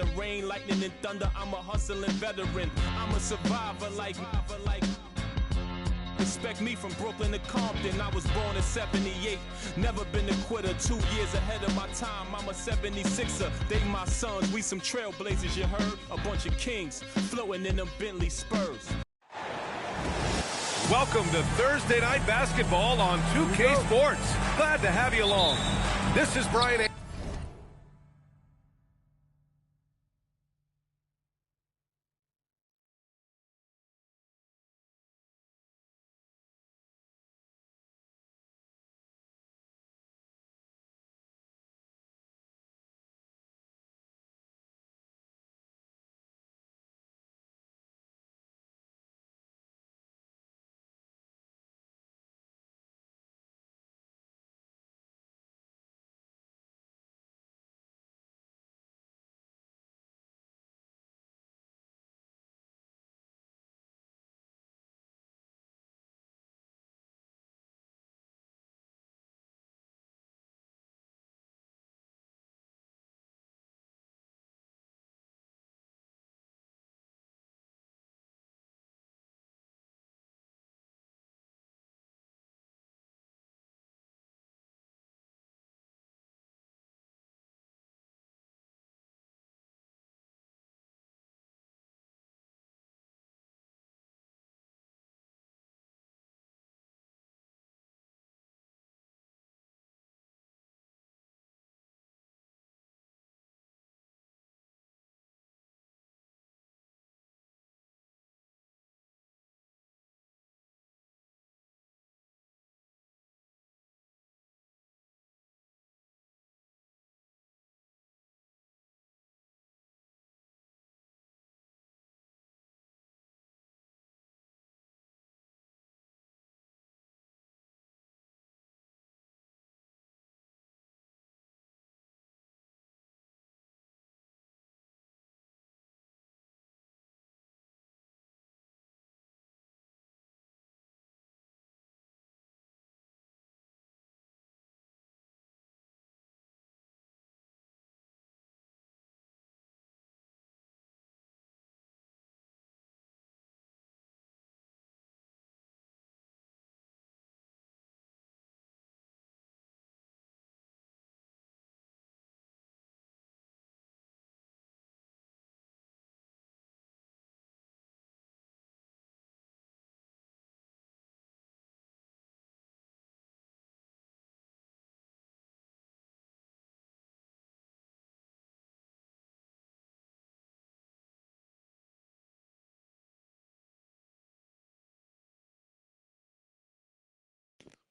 and rain, lightning and thunder. I'm a hustling veteran. I'm a survivor like. Respect me from Brooklyn to Compton. I was born in 78. Never been a quitter. 2 years ahead of my time. I'm a 76er. They my sons. We some trailblazers, you heard? A bunch of kings floating in them Bentley Spurs. Welcome to Thursday Night Basketball on 2K Sports. Glad to have you along. This is Brian.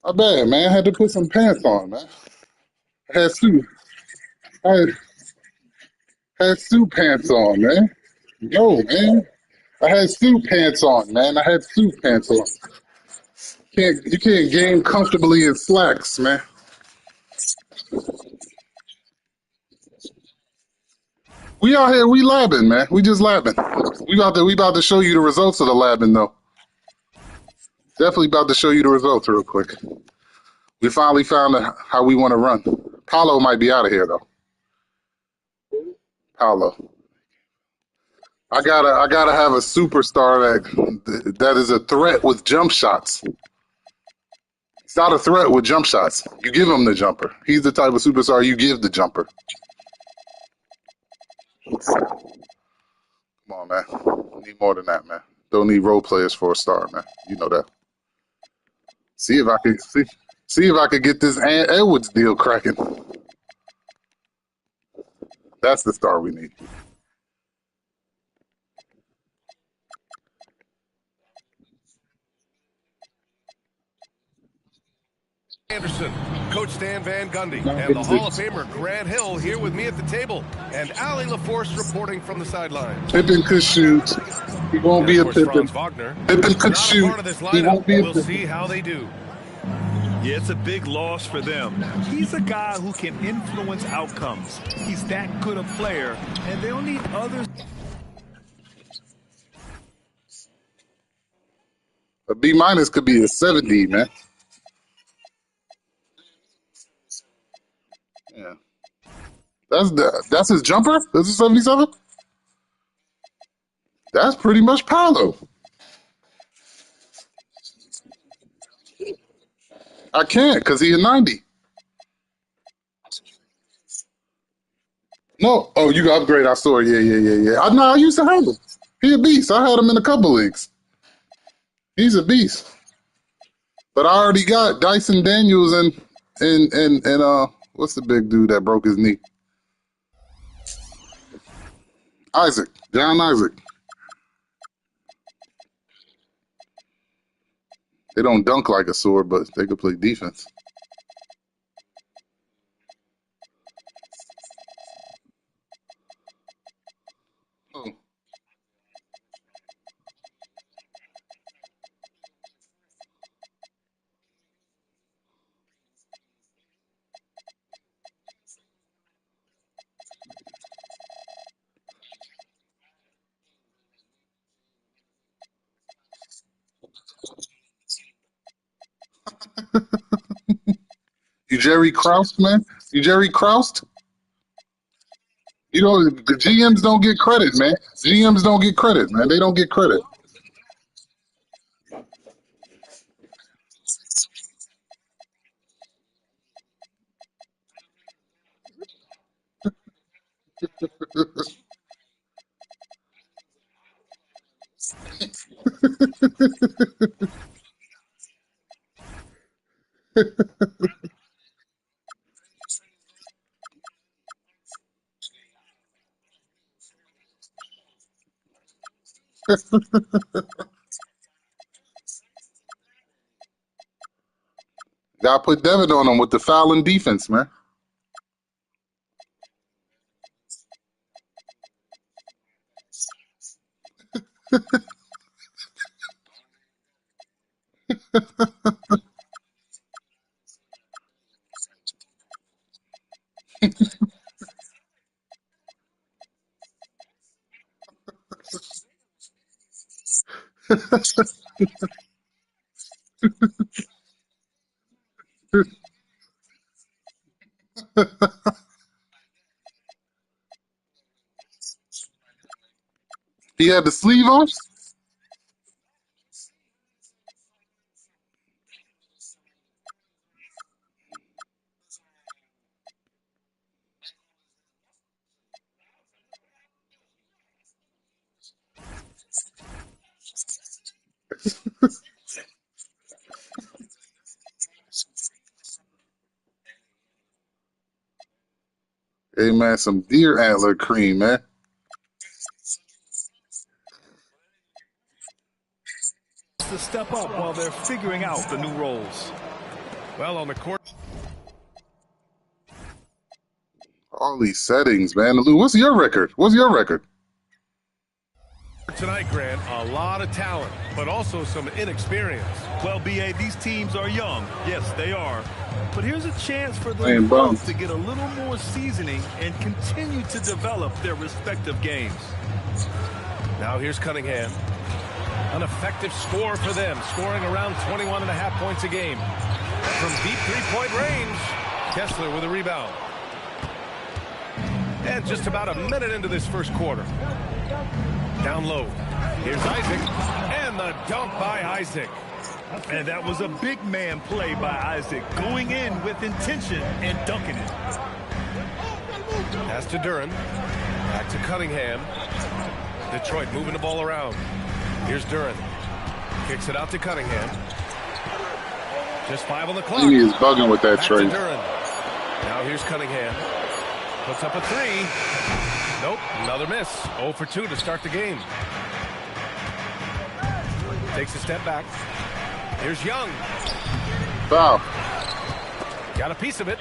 My bad, man. I had to put some pants on, man. I had suit. I had suit pants on, man. No, man. I had suit pants on, man. I had suit pants on. You can't game comfortably in slacks, man. We out here, we labbing, man. We just labbing. We about to show you the results of the labbing, though. Definitely about to show you the results real quick. We finally found how we want to run. Paulo might be out of here though. Paulo. I gotta have a superstar that is a threat with jump shots. He's not a threat with jump shots. You give him the jumper. He's the type of superstar you give the jumper. Come on, man. Need more than that, man. Don't need role players for a star, man. You know that. See if I could get this Edwards deal cracking. That's the star we need. Anderson, Coach Stan Van Gundy, and the Hall of Famer Grant Hill here with me at the table, and Allie LaForce reporting from the sidelines. Pippen could shoot. He won't be a Pippen. Pippen could shoot. He won't be a Pippen. We'll see how they do. Yeah, it's a big loss for them. He's a guy who can influence outcomes. He's that good a player, and they'll need others. A B- could be a 70, man. Yeah. That's his jumper? That's a 77? That's pretty much Paolo. I can't because he's a 90. No. Oh, you got upgrade. I saw it. Yeah. I used to have him. He a beast. I had him in a couple leagues. He's a beast. But I already got Dyson Daniels and what's the big dude that broke his knee? Isaac. John Isaac. They don't dunk like a sword, but they could play defense. Oh. You Jerry Krause, man? You Jerry Krause? You know, the GMs don't get credit, man. GMs don't get credit, man. They don't get credit. Gotta put Devin on them with the fouling defense, man. He had the sleeve on. Hey, man, some deer antler cream, man. To step up while they're figuring out the new roles. Well, on the court All these settings, man. Lou, what's your record? What's your record? tonight, Grant, a lot of talent, but also some inexperience. Well, B.A., these teams are young. Yes, they are. But here's a chance for Man, them bum. both to get a little more seasoning and continue to develop their respective games. Now here's Cunningham. An effective score for them, scoring around 21.5 points a game. From deep three-point range, Kessler with a rebound. And just about a minute into this first quarter. Down low. Here's Isaac. And the dunk by Isaac. And that was a big man play by Isaac, going in with intention and dunking it. Pass to Duran. Back to Cunningham. Detroit moving the ball around. Here's Duran. Kicks it out to Cunningham. Just 5 on the clock. Jimmy is bugging with that Back trade. to Duran. Now here's Cunningham. Puts up a 3. Nope, another miss. 0 for 2 to start the game. Takes a step back. Here's Young. Foul. Got a piece of it.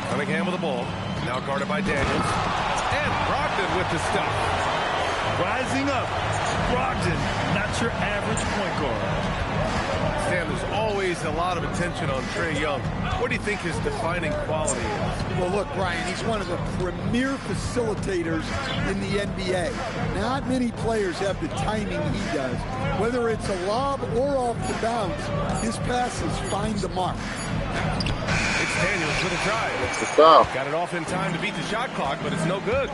Cunningham with the ball. Now guarded by Daniels. And Brogdon with the stuff. Rising up, Brogdon, not your average point guard. Stan, there's always a lot of attention on Trae Young. What do you think his defining quality is? Well, look, Brian, he's one of the premier facilitators in the NBA. Not many players have the timing he does. Whether it's a lob or off the bounce, his passes find the mark. It's Daniels with a drive. It's a foul. Got it off in time to beat the shot clock, but it's no good.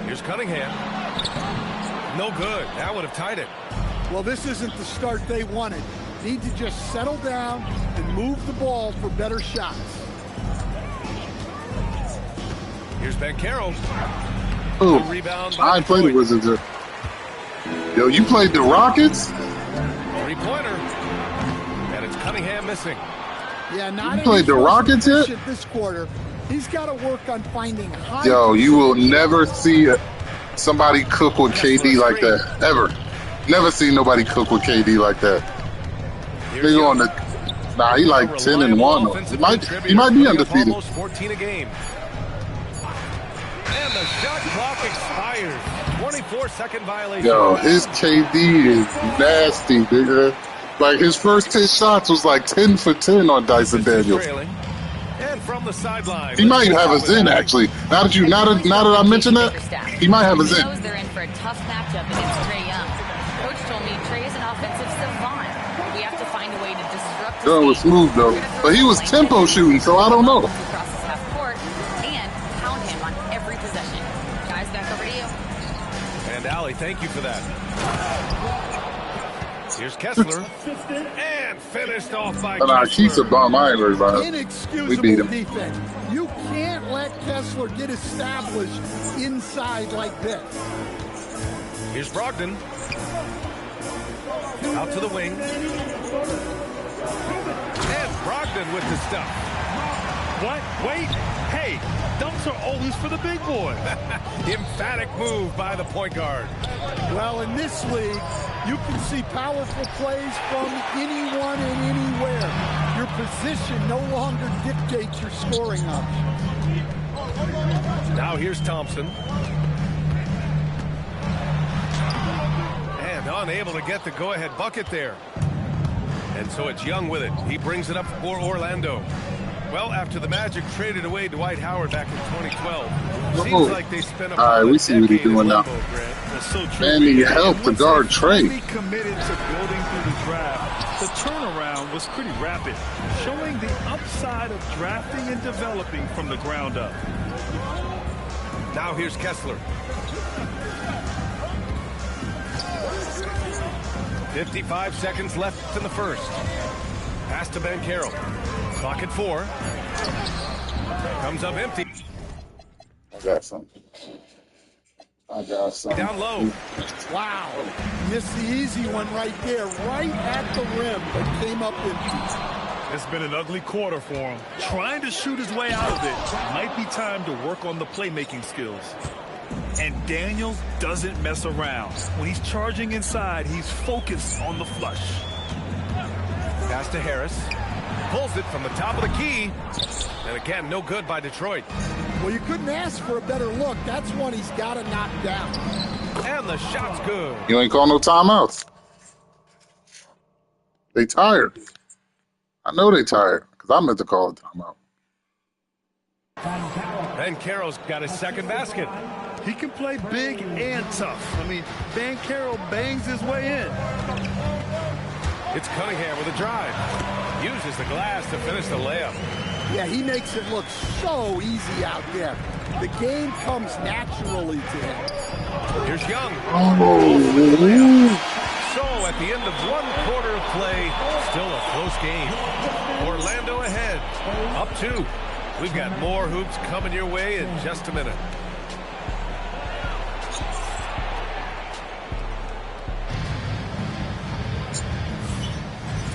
Here's Cunningham. No good. That would have tied it. Well, this isn't the start they wanted. Need to just settle down and move the ball for better shots. Here's Banchero. Oh, Rebound. I played the Wizards. Yo, you played the Rockets? Three-pointer. And it's Cunningham missing. Yeah, not You played the Rockets yet? This quarter. He's got to work on finding high. Yo, you will never see somebody cook with KD like that. Ever. Never seen nobody cook with KD like that. They on the nah, he like 10-1. He might be undefeated. Almost 14 a game. And the shot clock expires. 24-second violation. Yo, his KD is nasty, nigga. Like his first 10 shots was like 10 for 10 on Dyson Daniels. And from the sideline, he might have us in actually. Now that I mentioned that, he might have us in. Knows they're in for a tough matchup against Trae Young. Coach told me Trae is an offensive savant. We have to find a way to disrupt his It was smooth though, but he was tempo shooting, so I don't know. Across his half court and pound him on every possession. Guys, back over to you. And Allie, thank you for that. Here's Kessler. And finished off by Kessler. Keith's a bum. I ain't worried about it. Inexcusable We beat him. defense. You can't let Kessler get established inside like this. Here's Brogdon. Out to the wing. And Brogdon with the stuff. What? Wait. Hey, dunks are always for the big boy. Emphatic move by the point guard. Well, in this league, you can see powerful plays from anyone and anywhere. Your position no longer dictates your scoring option. Now here's Thompson. And unable to get the go-ahead bucket there. And so it's Young with it. He brings it up for Orlando. Well, after the Magic traded away Dwight Howard back in 2012, seems like they spent a we see what he's doing now. Man, he helped the guard Trae. Committed to building through the draft. The turnaround was pretty rapid, showing the upside of drafting and developing from the ground up. Now here's Kessler. 55 seconds left in the first. Pass to Banchero. Clock at 4. Comes up empty. I got something. Down low. Wow. Missed the easy one right there, right at the rim, but came up empty. It's been an ugly quarter for him. Trying to shoot his way out of it. Might be time to work on the playmaking skills. And Daniels doesn't mess around. When he's charging inside, he's focused on the flush. Pass to Harris. Pulls it from the top of the key. And again, no good by Detroit. Well, you couldn't ask for a better look. That's one he's got to knock down. And the shot's good. You ain't call no timeouts. They tired. I know they tired because I meant to call a timeout. Banchero's got his second basket. He can play big and tough. I mean, Banchero bangs his way in. It's Cunningham with a drive. Uses the glass to finish the layup. Yeah, he makes it look so easy out there. The game comes naturally to him. Here's Young. Oh, So at the end of one quarter of play, still a close game. Orlando ahead, up 2. We've got more hoops coming your way in just a minute.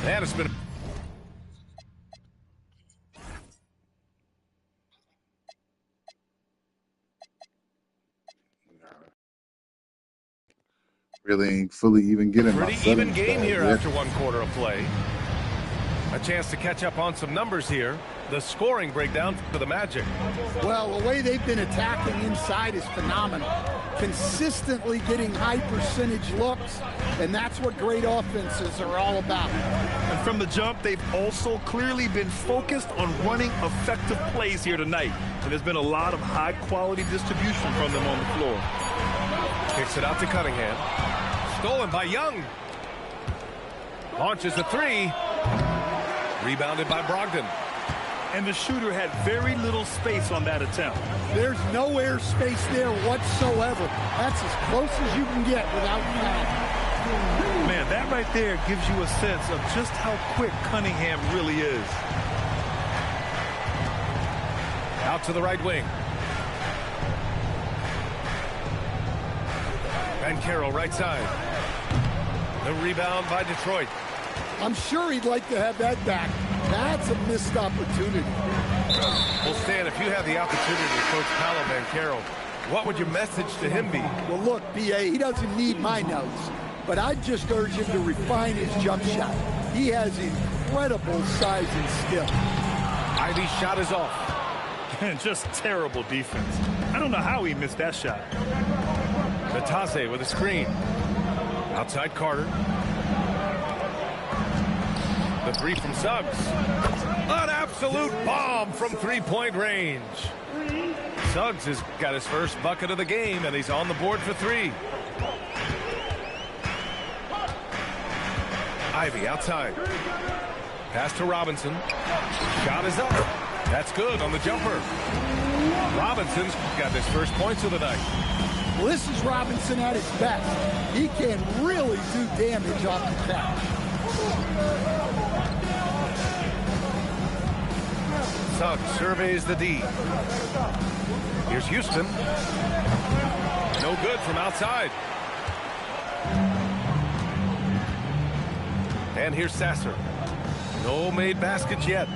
And it's been really ain't fully even getting my pretty even game here yet. after one quarter of play. A chance to catch up on some numbers here. The scoring breakdown for the Magic. Well, the way they've been attacking inside is phenomenal. Consistently getting high percentage looks, and that's what great offenses are all about. And from the jump, they've also clearly been focused on running effective plays here tonight. And there's been a lot of high-quality distribution from them on the floor. Kicks it out to Cunningham. Stolen by Young. Launches the 3. Rebounded by Brogdon. and the shooter had very little space on that attempt. There's no air space there whatsoever. That's as close as you can get without fouling. Man, that right there gives you a sense of just how quick Cunningham really is. Out to the right wing. Van Carroll, right side. The rebound by Detroit. I'm sure he'd like to have that back. That's a missed opportunity. Well, Stan, if you had the opportunity to coach Paolo Van Carroll, what would your message to him be? Well, look, B.A., he doesn't need my notes, but I'd just urge him to refine his jump shot. He has incredible size and skill. Ivy's shot is off. Just terrible defense. I don't know how he missed that shot. Batase with a screen. Outside Carter. The three from Suggs. An absolute bomb from three-point range. Suggs has got his first bucket of the game, and he's on the board for three. Ivy outside. Pass to Robinson. Shot is up. That's good on the jumper. Robinson's got his first points of the night. Well, this is Robinson at his best. He can really do damage off the catch. Suggs surveys the D. Here's Houston. No good from outside. And here's Sasser. No made baskets yet.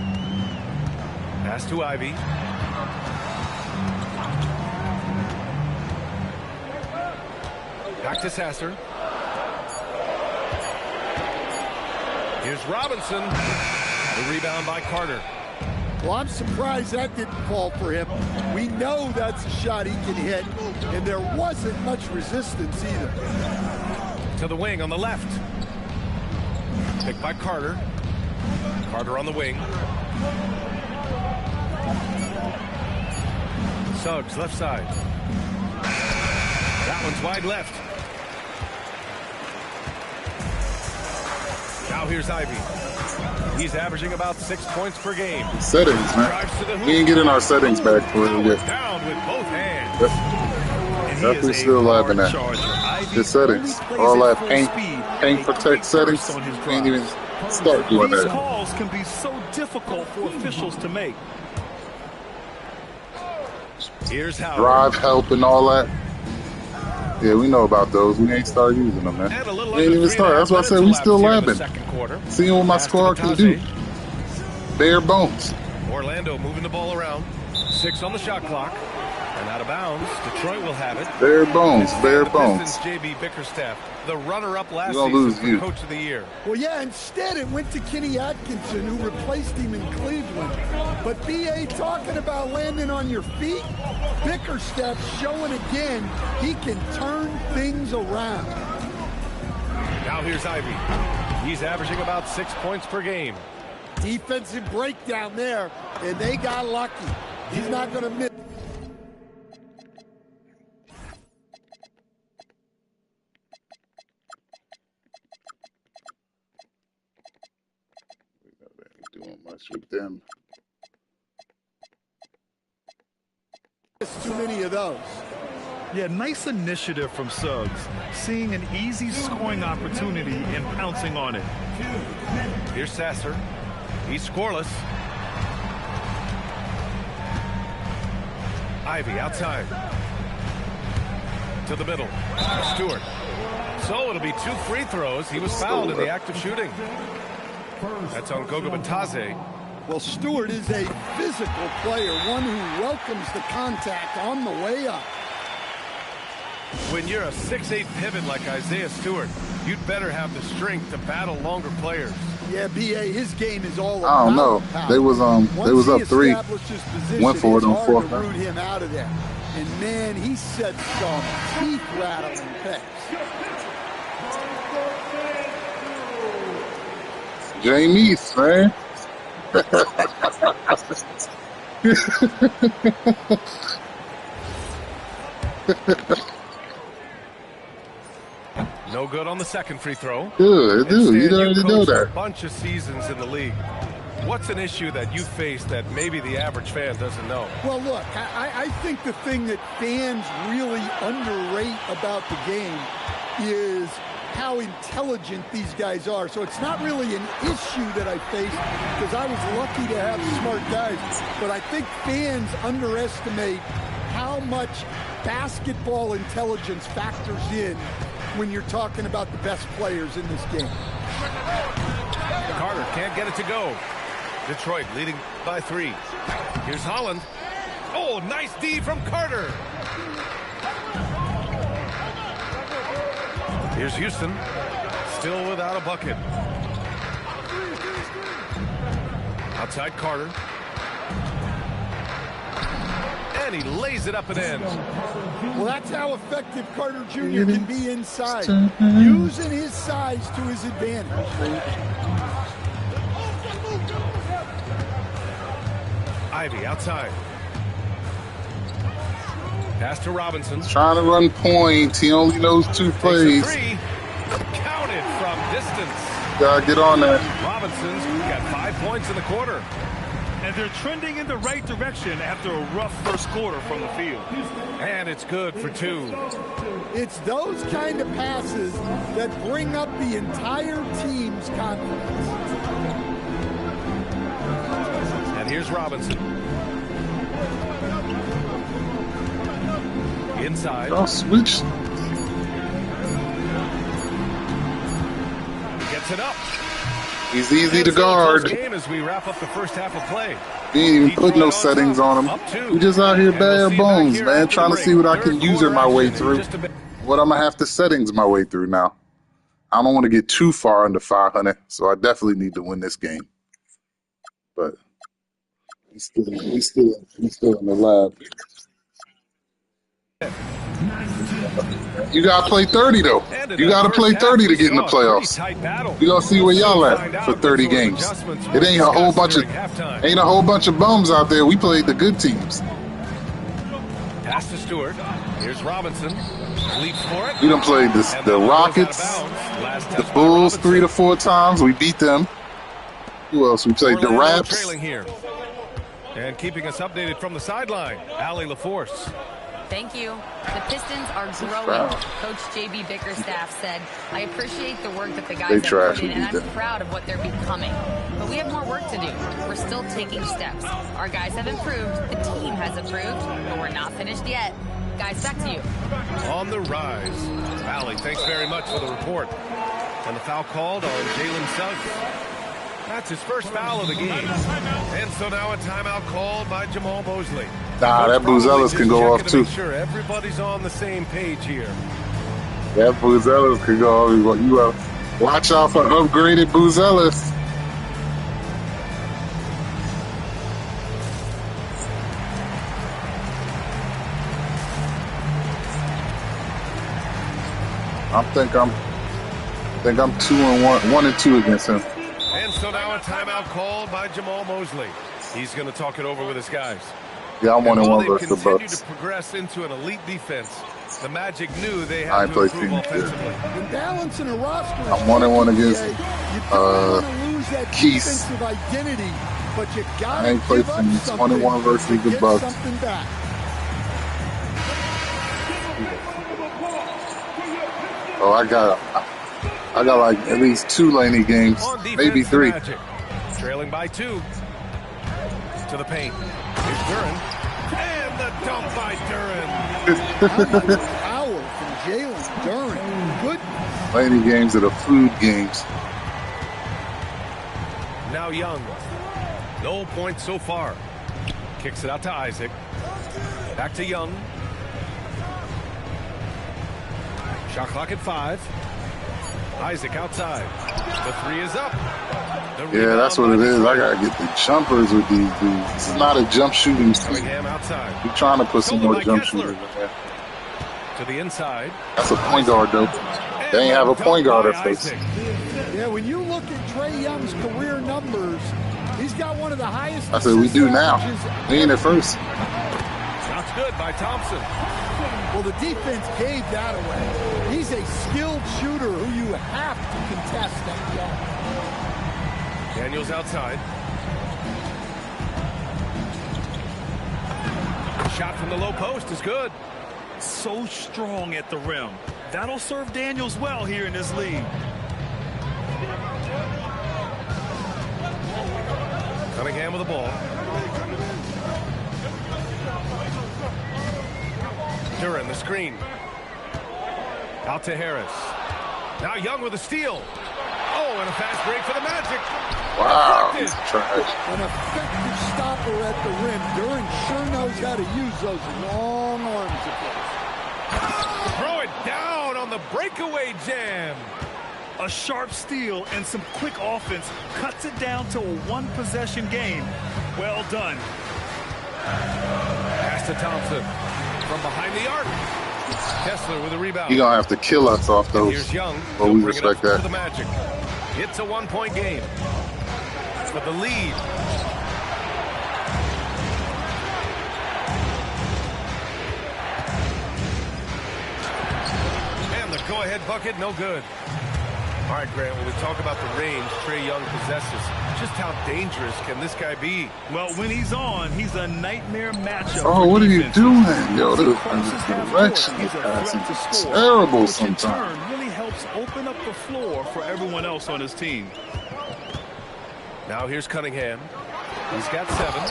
Pass to Ivy. Back to Sasser. Here's Robinson. The rebound by Carter. Well, I'm surprised that didn't fall for him. We know that's a shot he can hit, and there wasn't much resistance either. To the wing on the left. Picked by Carter. Carter on the wing. Suggs, left side. That one's wide left. Now here's Ivy. He's averaging about 6 points per game. Settings, man. We ain't getting our settings back for it yet. Down with both hands. Yep. Definitely still live in that. The settings. All that paint protect settings. Can't even start doing These that. calls can be so difficult for officials to make. Here's Howard. Drive, help, and all that. Yeah, we know about those. We ain't start using them, man. We ain't even start. That's why I said we still labbing. Seeing what my squad can do. Bare bones. Orlando moving the ball around. 6 on the shot clock. And out of bounds. Detroit will have it. Bare bones. Bare bones. J.B. Bickerstaff, the runner-up last lose season you. for Coach of the Year. Well, yeah, instead it went to Kenny Atkinson, who replaced him in Cleveland. But B.A. talking about landing on your feet, Bickerstaff showing again he can turn things around. Now here's Ivy. He's averaging about 6 points per game. Defensive breakdown there, and they got lucky. He's not going to miss. Doing much with them. Too many of those. Yeah, nice initiative from Suggs. Seeing an easy scoring opportunity and pouncing on it. Here's Sasser. He's scoreless. Ivy outside. To the middle. Stewart. So it'll be 2 free throws. He was fouled in the act of shooting. That's on Goga Batase. Well, Stewart is a physical player, one who welcomes the contact on the way up. When you're a 6'8" pivot like Isaiah Stewart, you'd better have the strength to battle longer players. Yeah, B.A., his game is all about I don't know. power. They was up 3. Position, Went for it on 4th. To root him out of there. And man, he set some teeth-rattling picks. Jameis, man. No good on the second free throw. Good, dude. You already know that. A bunch of seasons in the league. what's an issue that you face that maybe the average fan doesn't know? Well, look, I think the thing that fans really underrate about the game is how intelligent these guys are. So it's not really an issue that I face because I was lucky to have smart guys. But I think fans underestimate how much basketball intelligence factors in when you're talking about the best players in this game. Carter can't get it to go. Detroit leading by 3. Here's Holland. Oh, nice D from Carter. Here's Houston, still without a bucket. Outside Carter. And he lays it up and in. Well, that's how effective Carter Jr. can be inside, using his size to his advantage. Ivy outside. Pass to Robinson. He's trying to run point. He only knows 2 plays. Three. Counted from distance. Gotta get on that. Robinson's got 5 points in the quarter. And they're trending in the right direction after a rough first quarter from the field. And it's good for 2. It's those kind of passes that bring up the entire team's confidence. And here's Robinson. Inside. I'll switch. Gets it up. He's easy to guard. Game as we wrap up the first half of play. He ain't even put no settings on him. We just out here bare bones, man. Trying to see what I can user my way through. What I'm gonna have to settings my way through now. I don't want to get too far under 500, so I definitely need to win this game. But he's still in the lab. You gotta play 30 though. You gotta play 30 to get in the playoffs. You gonna see where y'all at for 30 games. It ain't a whole bunch of bums out there. We played the good teams. Pass to Stewart. Here's Robinson. Leaps for it. We done played the Rockets, the Bulls 3 to 4 times. We beat them. Who else? We played the Raps. Trailing here. And keeping us updated from the sideline, Allie LaForce. Thank you. The Pistons are growing. Coach J.B. Bickerstaff said, I appreciate the work that the guys have put in, and I'm proud of what they're becoming. But we have more work to do. We're still taking steps. Our guys have improved. The team has improved. But we're not finished yet. Guys, back to you. On the rise. Allie, thanks very much for the report. And the foul called on Jalen Suggs. That's his first foul of the game. And so now a timeout called by Jamal Mosley. Nah, that Boozellis can go off too. Make sure everybody's on the same page here. That Boozellis can go off. You watch out for upgraded Boozellis. I think I'm 1-2 against him. And so now a timeout called by Jamal Mosley. He's going to talk it over with his guys. Yeah, I'm 1-1 versus the Bucks. Continue to progress into an elite defense. The Magic knew they had to improve offensively. Balancing a roster. I'm 1-1 against Keith. Identity, but you gotta I ain't played since 1-1 versus the Bucks. Oh, I got like at least 2 Laney games, maybe 3. Magic, trailing by 2. To the paint. Here's Duren. And the dump by Duren. Power from Jalen Duren. Good. Laney games are the food games. Now Young. No points so far. Kicks it out to Isaac. Back to Young. Shot clock at 5. Isaac outside. The 3 is up. Yeah, that's what it is. I gotta get the jumpers with these dudes. This is not a jump shooting team. We're trying to put some more jump shooters in there. To the inside. That's a point guard though. They ain't have a point guard at first. Yeah, when you look at Trae Young's career numbers, he's got one of the highest. I said we do now. We ain't at first. Shots good by Thompson. Well, the defense gave that away. He's a skilled shooter who you have to contest that young. Daniels outside. shot from the low post is good. So strong at the rim. That'll serve Daniels well here in this league. Cunningham with the ball. Duran the screen. Out to Harris. Now Young with a steal. Oh, and a fast break for the Magic. Wow, he's trash. An effective stopper at the rim. Duran sure knows how to use those long arms of his. Throw it down on the breakaway jam. A sharp steal and some quick offense cuts it down to a one-possession game. Well done. Pass to Thompson from behind the arc. Kessler with a rebound. He's going to have to kill us off those. Here's Young. But we respect that. For the Magic. It's a one-point game. For the lead. And the go-ahead bucket, no good. All right, Grant, when we talk about the range Trae Young possesses, just how dangerous can this guy be? Well, when he's on, he's a nightmare matchup. Oh, what are you doing? Yo, this direction is passing terrible sometimes. Really helps open up the floor for everyone else on his team. Now here's Cunningham. He's got 7.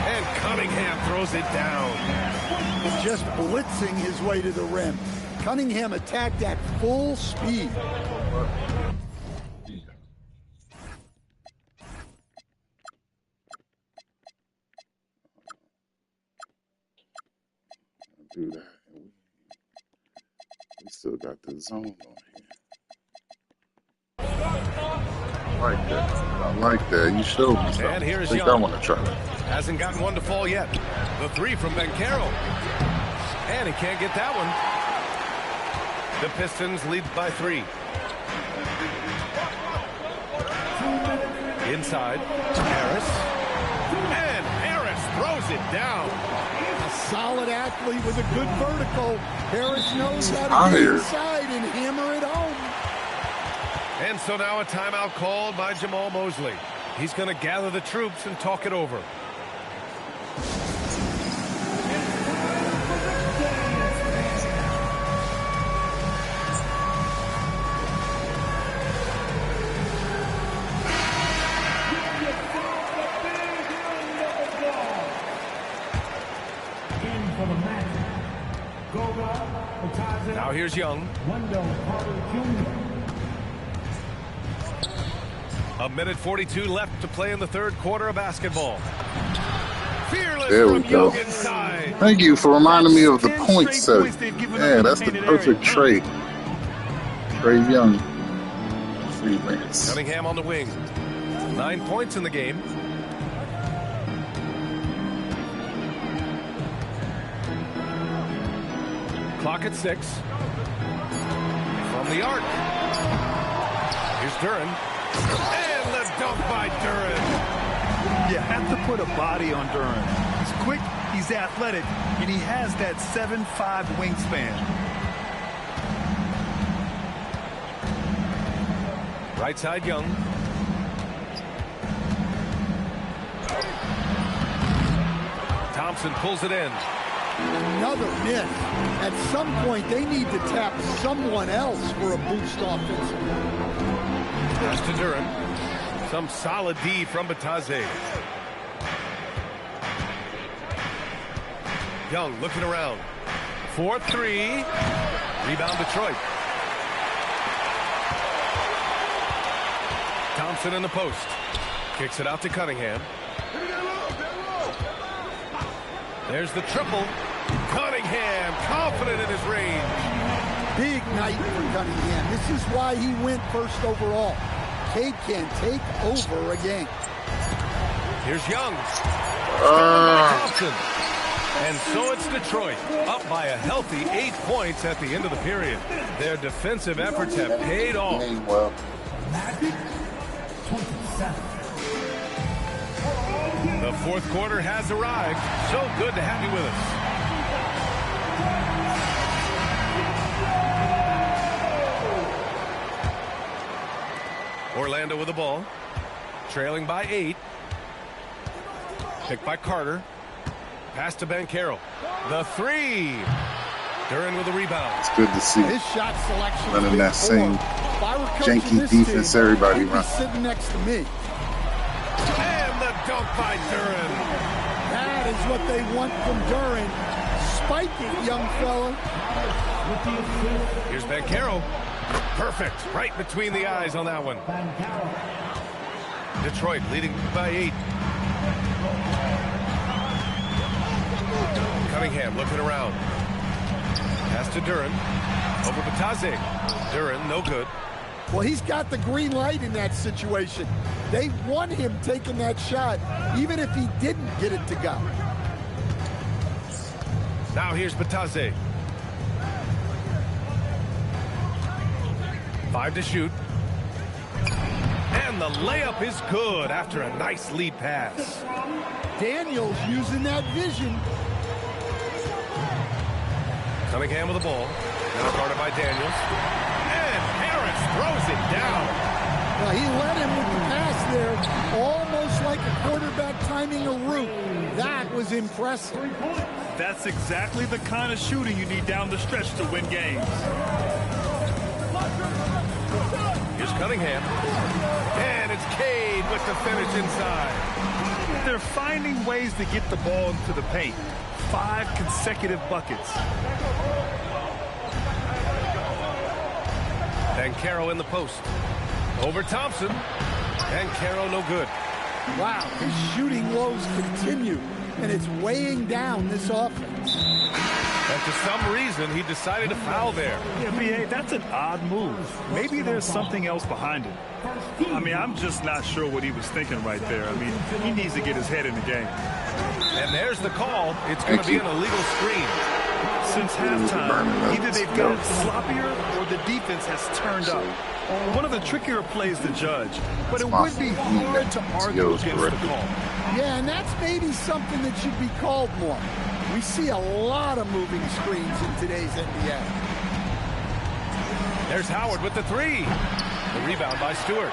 And Cunningham throws it down. Just blitzing his way to the rim. Cunningham attacked at full speed. Do that. We still got the zone on here. I like that. I like that. You showed me something. And here's I think Young. I want to try that. Hasn't gotten one to fall yet. The 3 from Bencaro. And he can't get that one. The Pistons lead by 3. Inside, Harris. And Harris throws it down. A solid athlete with a good vertical. Harris knows how to get inside and hammer it home. And so now a timeout called by Jamal Mosley. He's going to gather the troops and talk it over. Now here's Young. A minute 42 left to play in the third quarter of basketball. Fearless there we from go. Young inside. Thank you for reminding me of the point setting. Yeah, that's the perfect trade. Trae Young. Freelance. Cunningham on the wing. 9 points in the game. Clock at 6. From the arc. Here's Duran. And the dunk by Duran. You have to put a body on Duran. He's quick, he's athletic, and he has that 7'5" wingspan. Right side Young. Thompson pulls it in. Another miss. At some point, they need to tap someone else for a boost offensively. Pass to Duran. Some solid D from Batadze. Young looking around. 4-3. Rebound Detroit. Thompson in the post. Kicks it out to Cunningham. There's the triple. Cunningham confident in his range. Big night for Cunningham. This is why he went first overall. Cade can take over a game. Here's Young. Thompson. And so it's Detroit, up by a healthy 8 points at the end of the period. Their defensive efforts have paid off. Well, The fourth quarter has arrived. So good to have you with us. Orlando with the ball. Trailing by 8. Picked by Carter. Pass to Banchero. The three. Duran with a rebound. It's good to see. His shot selection running that same janky defense everybody runs. Sitting next to me. And the dunk by Duran. That is what they want from Duran. Spike it, young fella. Here's Banchero. Perfect. Right between the eyes on that one. Detroit leading by 8. Cunningham looking around. Pass to Duran. Over Bataze. Duran, no good. Well, he's got the green light in that situation. They want him taking that shot, even if he didn't get it to go. Now here's Bataze. 5 to shoot. And the layup is good after a nice lead pass. Daniels using that vision. Cunningham with the ball. Now guarded by Daniels. And Harris throws it down. Well, he led him with the pass there, almost like a quarterback timing a route. That was impressive. That's exactly the kind of shooting you need down the stretch to win games. Here's Cunningham. And it's Cade with the finish inside. They're finding ways to get the ball into the paint. 5 consecutive buckets. Banchero in the post. Over Thompson. Banchero no good. Wow, his shooting woes continue, and it's weighing down this offense. And for some reason, he decided to foul there. Yeah, B.A., that's an odd move. Maybe there's something else behind it. I mean, I'm just not sure what he was thinking right there. I mean, he needs to get his head in the game. And there's the call. It's going to be an illegal screen. Since halftime, either they've gotten sloppier or the defense has turned up. One of the trickier plays to judge, but it would be hard to argue against the call. Yeah, and that's maybe something that should be called more. We see a lot of moving screens in today's NBA. There's Howard with the 3. The rebound by Stewart.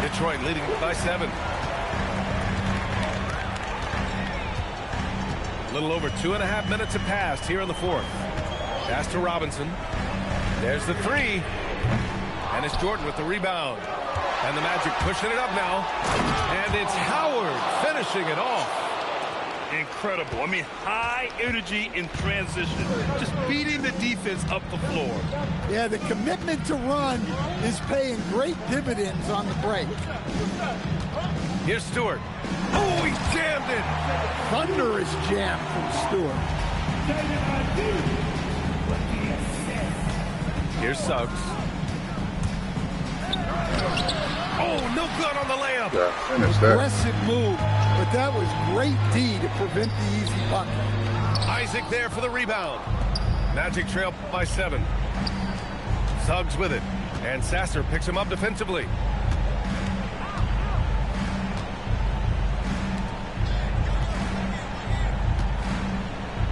Detroit leading by 7. A little over 2.5 minutes have passed here in the 4th. Pass to Robinson. There's the 3. And it's Jordan with the rebound. And the Magic pushing it up now. And it's Howard finishing it off. Incredible. I mean, high energy in transition. Just beating the defense up the floor. Yeah, the commitment to run is paying great dividends on the break. Here's Stewart. Oh, he jammed it. Thunderous jam from Stewart. Here's Suggs. Oh, no good on the layup. Yeah, finish that. Aggressive move, but that was great D to prevent the easy bucket. Isaac there for the rebound. Magic trail by 7. Suggs with it. And Sasser picks him up defensively.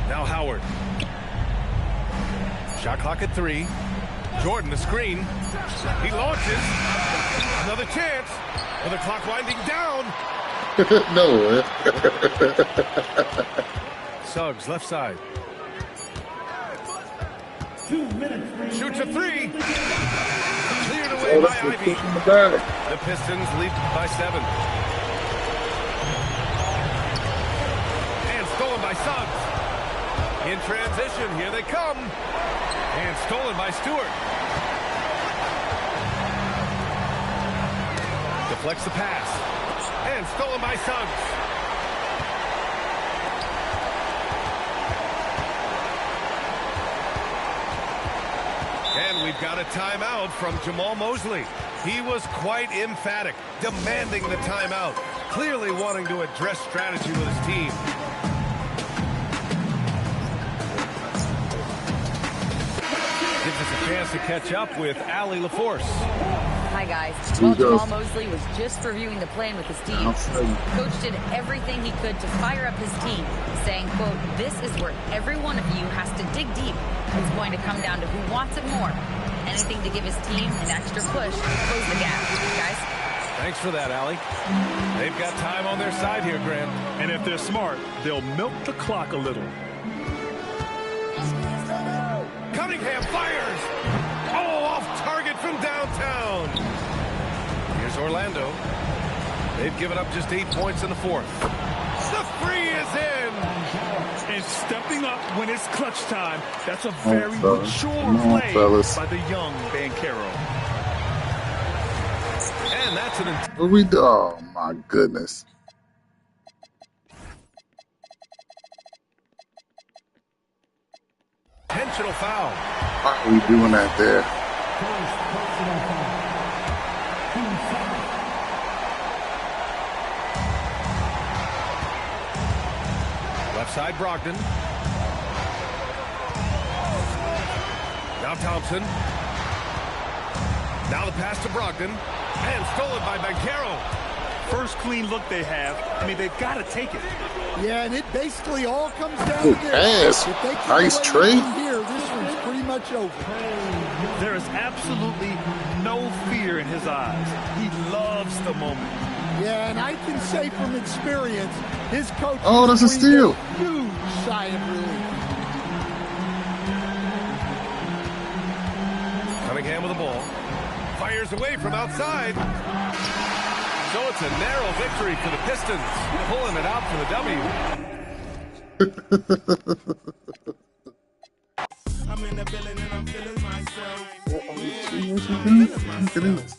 Now Howard. Shot clock at 3. Jordan the screen. He launches. Another chance. With the clock winding down. No. Suggs left side. Shoots a 3. Cleared away by Ivy. The Pistons lead by 7. And stolen by Suggs. In transition, here they come. And stolen by Stewart. Deflects the pass. And stolen by Suggs. And we've got a timeout from Jamal Mosley. He was quite emphatic, demanding the timeout, clearly wanting to address strategy with his team. Gives us a chance to catch up with Allie LaForce. Hi, guys. Well, Jamal Mosley was just reviewing the plan with his team. Coach did everything he could to fire up his team, saying, quote, "This is where every one of you has to dig deep. It's going to come down to who wants it more. Anything to give his team an extra push to close the gap." Guys? Thanks for that, Allie. They've got time on their side here, Graham. And if they're smart, they'll milk the clock a little. Cunningham fires! Oh, off target from downtown. Here's Orlando. They've given up just 8 points in the fourth. The three is in! And stepping up when it's clutch time. That's a very mature play by the young Banchero. And that's an... What we do? Oh, my goodness. Intentional foul. Why are we doing that there? Left side, Brogdon. Now Thompson. Now the pass to Brogdon. And stolen by Banchero. First clean look they have. I mean, they've got to take it. Yeah, and it basically all comes down to Pass. this. If they keep Nice trade. Here, this one's pretty much over. There is absolutely no fear in his eyes. He loves the moment. Yeah, and I can say from experience, his coach. Oh, that's a steal. Huge sigh of relief. Cunningham with the ball. Fires away from outside. So it's a narrow victory for the Pistons, pulling it out for the W. I'm in the building and I'm feeling myself. Look at this.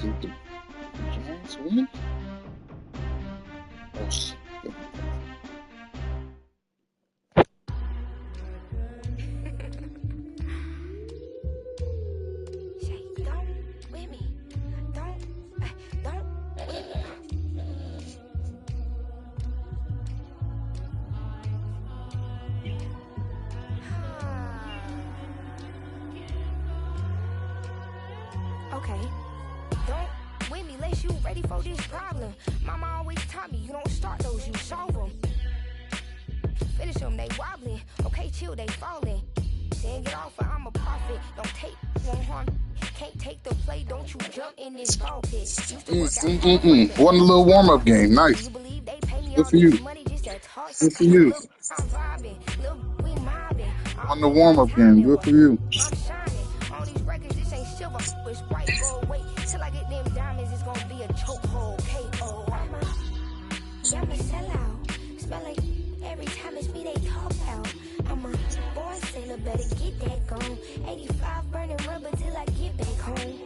Did the Giants win? Oh, shit. Okay. Don't with me unless you ready for this problem. Mama always taught me you don't start those, you solve them. Finish them, they wobbling. Okay, chill, they falling. Then get off, I'm a prophet. Don't take one harm. Can't take the play, don't you jump in this ball pit. One little warm-up game. Nice. Good for you. Good for you. On the warm-up game. Good for you. All these records, this ain't silver, it's white gold. Wait till I get them diamonds, it's gonna be a chokehold. KO. I'm a sellout. Smell like every time it's me they talk out. I'm a boy sailor, better get that gone. 85 burning rubber till I get back home.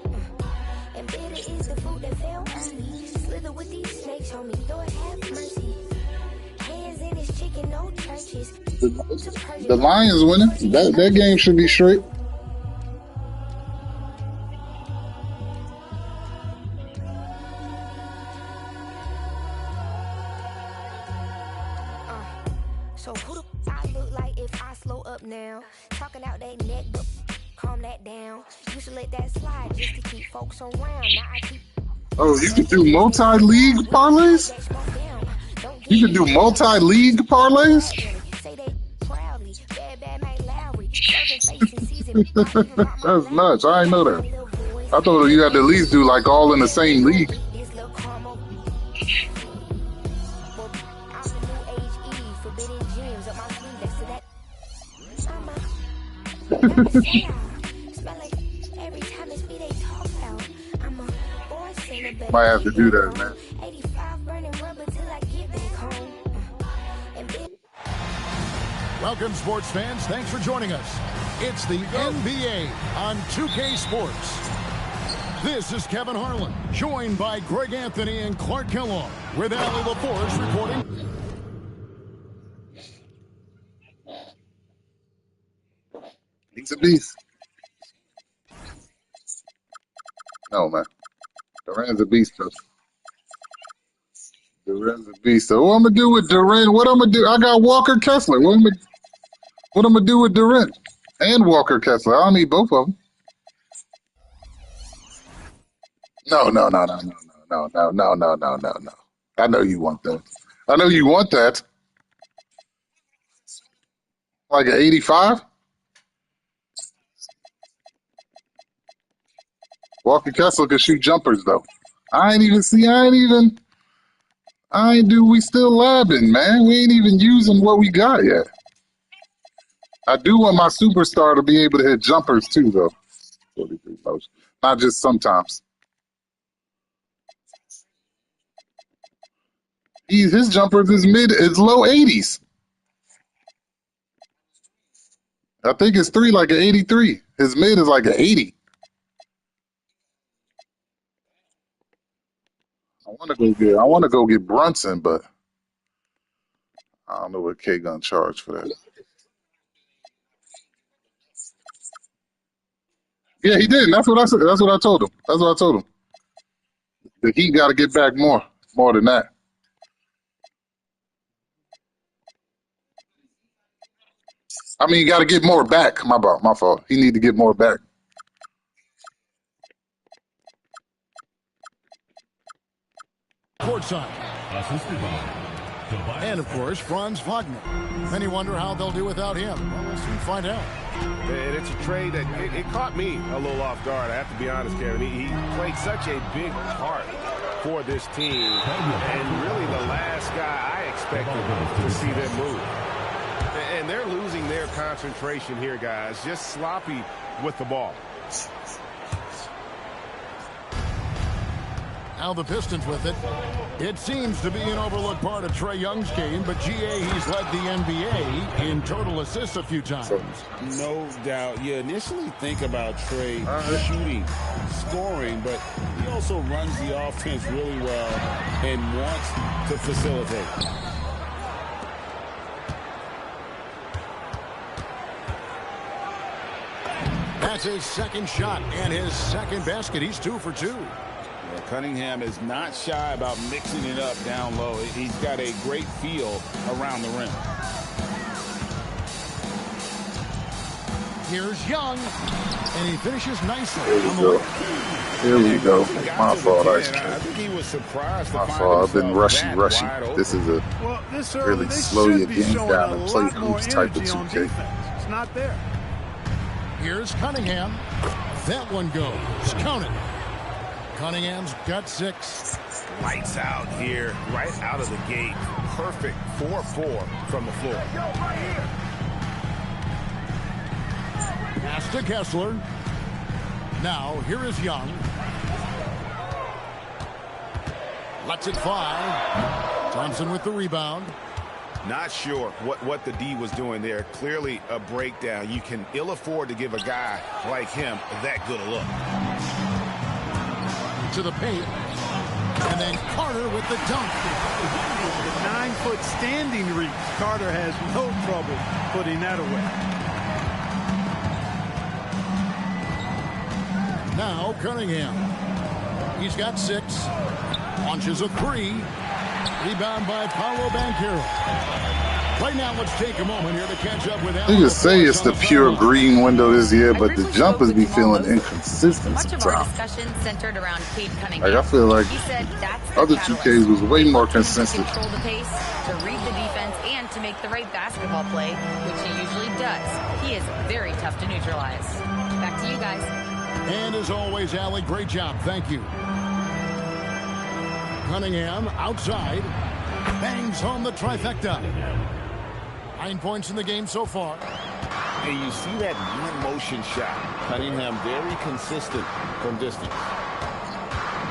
And bitter is the food that fell early. Slither with these snakes, homie, Lord have mercy. Hands in his chicken, no churches. The Lions winning. That game should be straight. So who the I look like if I slow up now? Talking out that neck, but calm that down. Used to let that slide just to keep folks around. Now I keep. Oh, you can do multi-league parlays? You can do multi-league parlays? Say they proudly. Bad man Lowry. Season. That's nuts. I didn't know that. I thought you had to at least do like all in the same league. Might have to do that, man. Welcome, sports fans. Thanks for joining us. It's the NBA on 2K Sports. This is Kevin Harlan, joined by Greg Anthony and Clark Kellogg, with Allie LaForce reporting. He's a beast. No, man. Durant's a beast, though. Durant's a beast. So what I'm going to do with Durant? What I'm going to do? I got Walker Kessler. What I'm going to do with Durant? And Walker Kessler. I don't need both of them. No. I know you want that. I know you want that. Like an 85? Walker Kessler can shoot jumpers, though. We still labbing, man. We ain't even using what we got yet. I do want my superstar to be able to hit jumpers, too, though. 43 motion. Not just sometimes. His jumpers is low 80s. I think his 3 like an 83. His mid is like an 80. I want to go get Brunson, but I don't know what K gonna charge for that. Yeah, he did. That's what I said. That's what I told him. The Heat got to get back more than that. I mean, you got to get more back. My fault. He need to get more back. Courtside. And, of course, Franz Wagner. Many wonder how they'll do without him. Well, we'll soon find out. And it's a trade that it caught me a little off guard. I have to be honest, Kevin. He played such a big part for this team. And really the last guy I expected to see them move. And they're losing their concentration here, guys. Just sloppy with the ball. Now the Pistons with it. It seems to be an overlooked part of Trae Young's game, but GA, he's led the NBA in total assists a few times. No doubt. You initially think about Trae shooting, scoring, but he also runs the offense really well and wants to facilitate. That's his second shot and his second basket. He's 2 for 2. Cunningham is not shy about mixing it up down low. He's got a great feel around the rim. Here's Young, and he finishes nicely. Here we go. My fault. I think he was surprised. My fault. I've been rushy. This is a really slow your game down and play hoops type of 2K. It's not there. Here's Cunningham. That one goes. Count it. Cunningham's got 6. Lights out here, right out of the gate. Perfect 4-4 from the floor. Pass to Kessler. Now, here is Young. Lets it fly. Thompson with the rebound. Not sure what the D was doing there. Clearly a breakdown. You can ill afford to give a guy like him that good a look. To the paint. And then Carter with the dunk. The 9-foot standing reach. Carter has no trouble putting that away. Now Cunningham. He's got 6. Launches a 3. Rebound by Paolo Banchero. Right now, let's take a moment here to catch up with you just say it's the pure green window this year, but the jumpers be feeling inconsistent sometimes. Like, I feel like other 2Ks was way more consistent. To control the pace, to read the defense, and to make the right basketball play, which he usually does. He is very tough to neutralize. Back to you guys. And as always, Allie, great job. Thank you. Cunningham outside. Bangs home the trifecta. 9 points in the game so far. And you see that one-motion shot. Cunningham very consistent from distance.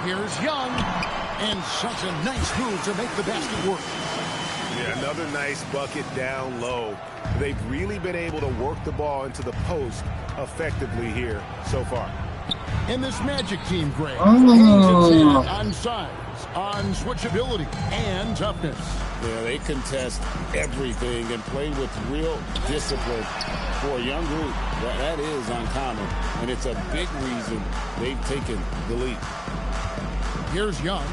Here's Young. And such a nice move to make the basket work. Yeah, another nice bucket down low. They've really been able to work the ball into the post effectively here so far. And this Magic team, Greg, on size, on switchability, and toughness. Yeah, they contest everything and play with real discipline. For a young group, that is uncommon, and it's a big reason they've taken the lead. Here's Young,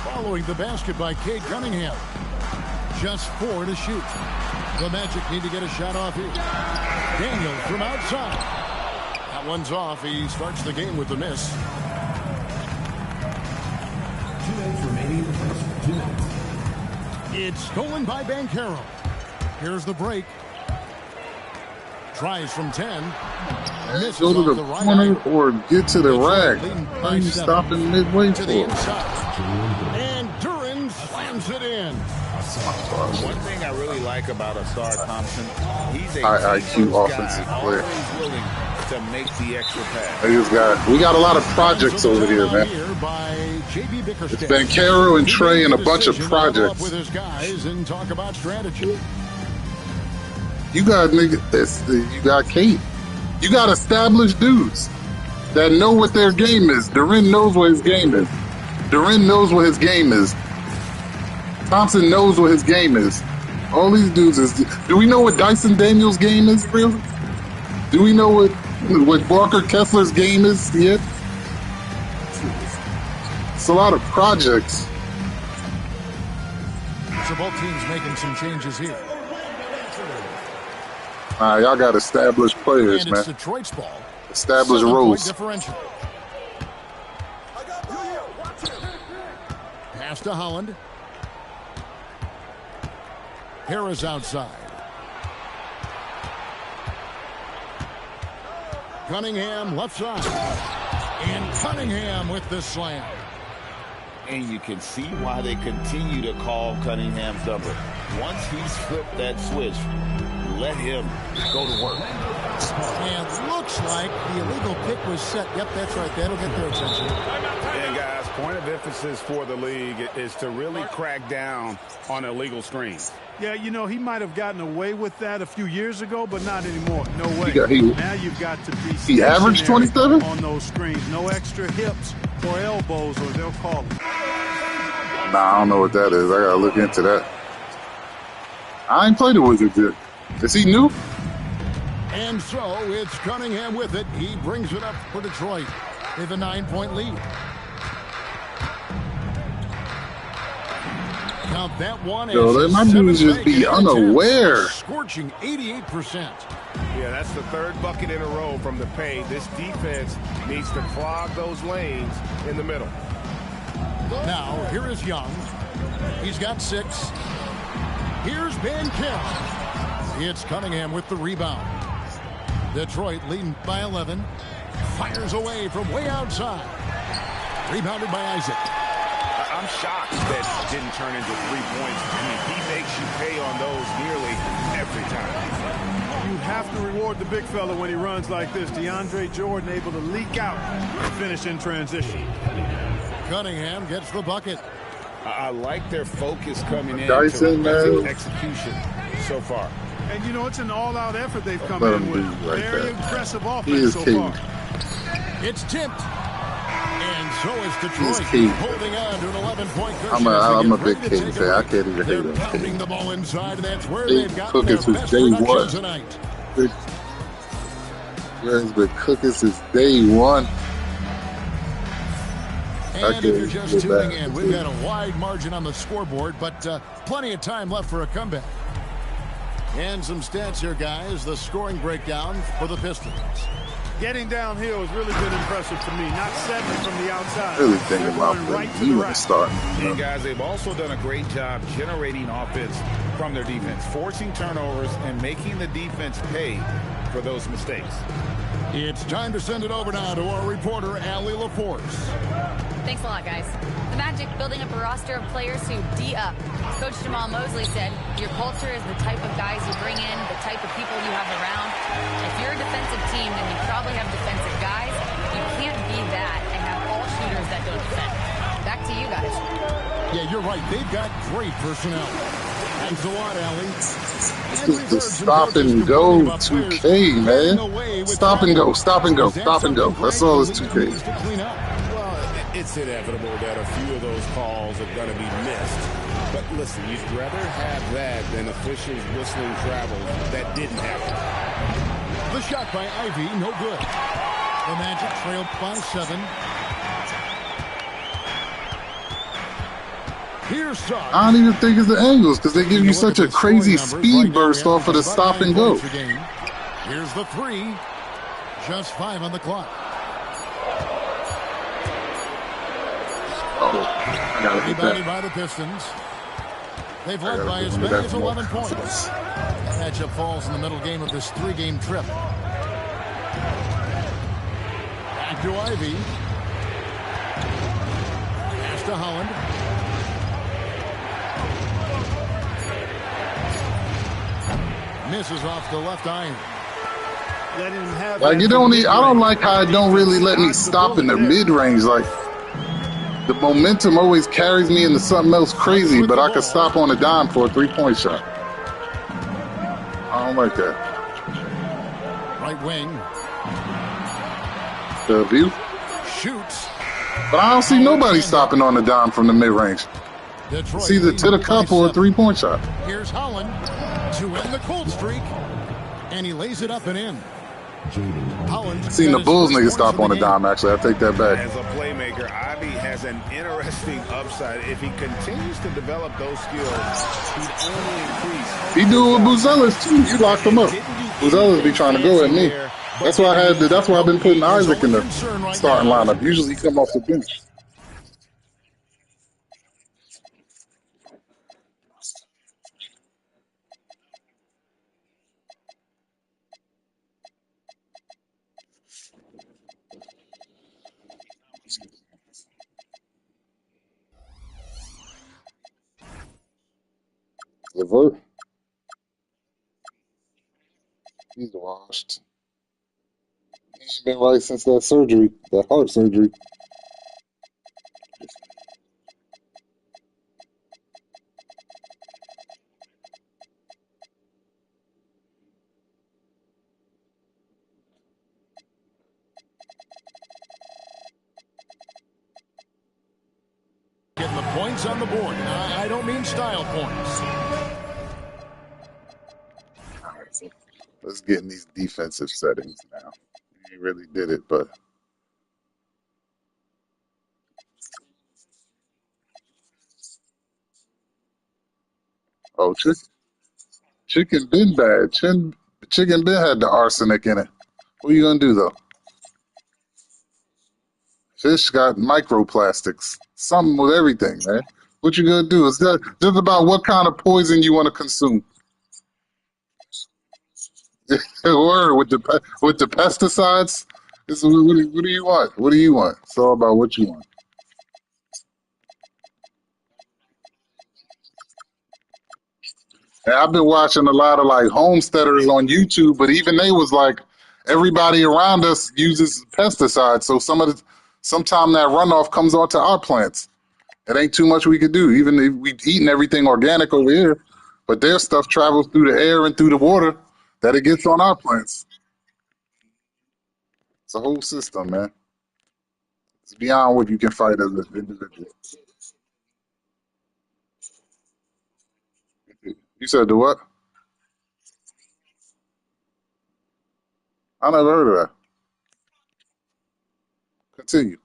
following the basket by Cade Cunningham. Just 4 to shoot. The Magic need to get a shot off here. Daniels from outside. That one's off. He starts the game with a miss. 2 minutes remaining in the first. 2 minutes. It's stolen by Banchero. Here's the break. Tries from 10. Go to the corner or get to the rack. Why are you stopping midway to the inside? And Duran slams it in. One thing I really like about Asar Thompson, he's a high IQ offensive player. Always willing to make the extra pass. We got a lot of projects over here, man. It's Banchero and Trey and a bunch of projects. With his guys and talk about strategy. You got you got Kate. You got established dudes that know what their game is. Duran knows what his game is. Duran knows what his game is. Thompson knows what his game is. All these dudes is. Do we know what Dyson Daniels' game is, really? Do we know what Walker Kessler's game is yet? It's a lot of projects. So both teams making some changes here. Y'all got established players, and man. It's Detroit's ball. Established roles. Differential. Pass to Holland. Harris outside. Cunningham left side. And Cunningham with the slam. And you can see why they continue to call Cunningham's number. Once he's flipped that switch, let him go to work. And looks like the illegal pick was set. Yep, that's right. That'll get their attention. And guys, point of emphasis for the league is to really crack down on illegal screens. Yeah, you know, he might have gotten away with that a few years ago, but not anymore. No way. Now you've got to be he averaged 27 on those screens. No extra hips or elbows, or they'll call him. Nah, I don't know what that is. I gotta look into that. I ain't played the Wizards yet. Is he new? And so it's Cunningham with it. He brings it up for Detroit. They have a 9-point lead. Count that one. Yo, my dudes just be unaware. Scorching 88%. Yeah, that's the third bucket in a row from the paint. This defense needs to clog those lanes in the middle. Now, here is Young. He's got 6. Here's Banchero. It's Cunningham with the rebound. Detroit leading by 11. Fires away from way outside. Rebounded by Isaac. I'm shocked that it didn't turn into 3 points. I mean, he makes you pay on those nearly every time. You have to reward the big fella when he runs like this. DeAndre Jordan able to leak out and finish in transition. Cunningham gets the bucket. I like their focus coming in Dyson, to execution so far. And, you know, it's an all-out effort they've come in with. Very impressive offense so far. It's tipped. And so is Detroit holding on to an 11-point cushion. I'm a big King fan. I can't even hate him. Pounding the ball inside, and that's where they've got their best day production one. tonight. He's been cooking since day one. And if you're just tuning in, we've got a wide margin on the scoreboard, but plenty of time left for a comeback. And some stats here, guys. The scoring breakdown for the Pistons. Getting downhill has really been impressive to me. Not settling from the outside. Really thinking about you to start. And guys, they've also done a great job generating offense from their defense, forcing turnovers and making the defense pay for those mistakes. It's time to send it over now to our reporter, Allie LaForce. Thanks a lot, guys. The Magic building up a roster of players who D-up. Coach Jamal Mosley said, your culture is the type of guys you bring in, the type of people you have around. If you're a defensive team, then you probably have defensive guys. You can't be that and have all shooters that don't defend. Back to you guys. Yeah, you're right. They've got great personnel. Thanks a lot, Allie. This is the stop and go 2K, man. Stop and go, stop and go, stop and go. That's all it's 2K. It's inevitable that a few of those calls are going to be missed. But listen, you'd rather have that than officials whistling travels that didn't happen. The shot by Ivy, no good. The Magic trailed by 7. Here's Suggs. I don't even think it's the angles because they give you such a crazy speed burst off of the stop and go. Here's the 3. Just 5 on the clock. I gotta hit Rebounded that. by the Pistons. They've led by as many as 11 points. Matchup falls in the middle game of this 3-game trip. Back to Ivy. Pass to Holland. Misses off the left iron. Letting him have Like, I don't like how it don't really let me stop in the mid-range. Like, the momentum always carries me into something else crazy, but I can stop on a dime for a 3-point shot. I don't like that. Right wing. The view. Shoots. But I don't see nobody stopping on the dime from the mid-range. It's either to the cup or a 3-point shot. Here's Holland to end the cold streak. And he lays it up and in. I've seen the Bulls niggas stop on the dime, actually. I take that back. As a playmaker, Ivy has an interesting upside. If he continues to develop those skills, he'd only increase. He do it with Buzelis, too. You locked him up. Buzelis be trying to go at me. That's why I've been putting Isaac in the starting lineup. Usually he come off the bench. LeVert. He's washed. He ain't been right since that surgery, that heart surgery. Getting the points on the board. I don't mean style points. Let's get in these defensive settings now. He really did it, but chicken been bad. Chicken been had the arsenic in it. What are you gonna do though? Fish got microplastics. Something with everything, man. What you gonna do? It's just about what kind of poison you want to consume. Word with the pesticides. What do you want? What do you want? It's all about what you want. And I've been watching a lot of like homesteaders on YouTube, but even they was like, everybody around us uses pesticides, so sometime that runoff comes onto our plants. It ain't too much we could do. Even if we eating everything organic over here, but their stuff travels through the air and through the water that it gets on our plants. It's a whole system, man. It's beyond what you can fight as an individual. You said the what? I never heard of that. Continue.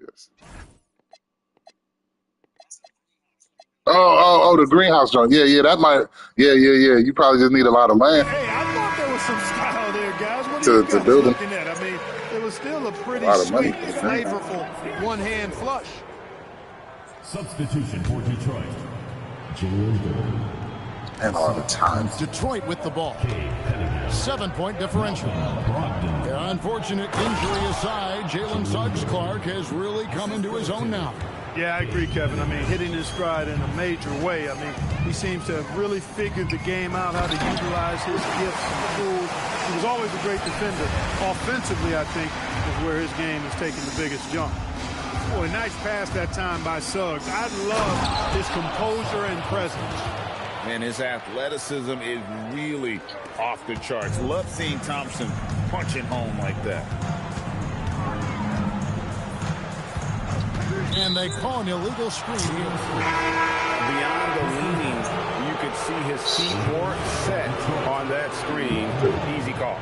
Yes. Oh, the greenhouse joint. Yeah, that might. Yeah. You probably just need a lot of land. Hey, I thought there was some style there, guys. What to build them. Looking at? I mean, it was still a pretty Sweet, flavorful one-hand flush. Substitution for Detroit. Jalen And all the time. Detroit with the ball. 7-point differential. The unfortunate injury aside, Jalen Suggs Clark has really come into his own now. Yeah, I agree, Kevin. I mean, hitting his stride in a major way. I mean, he seems to have really figured the game out, how to utilize his gifts and tools. He was always a great defender. Offensively, I think, is where his game is taking the biggest jump. Boy, nice pass that time by Suggs. I love his composure and presence. And his athleticism is really off the charts. Love seeing Thompson punching home like that. And they call an illegal screen. Beyond the leaning, you could see his feet more set on that screen. Easy call.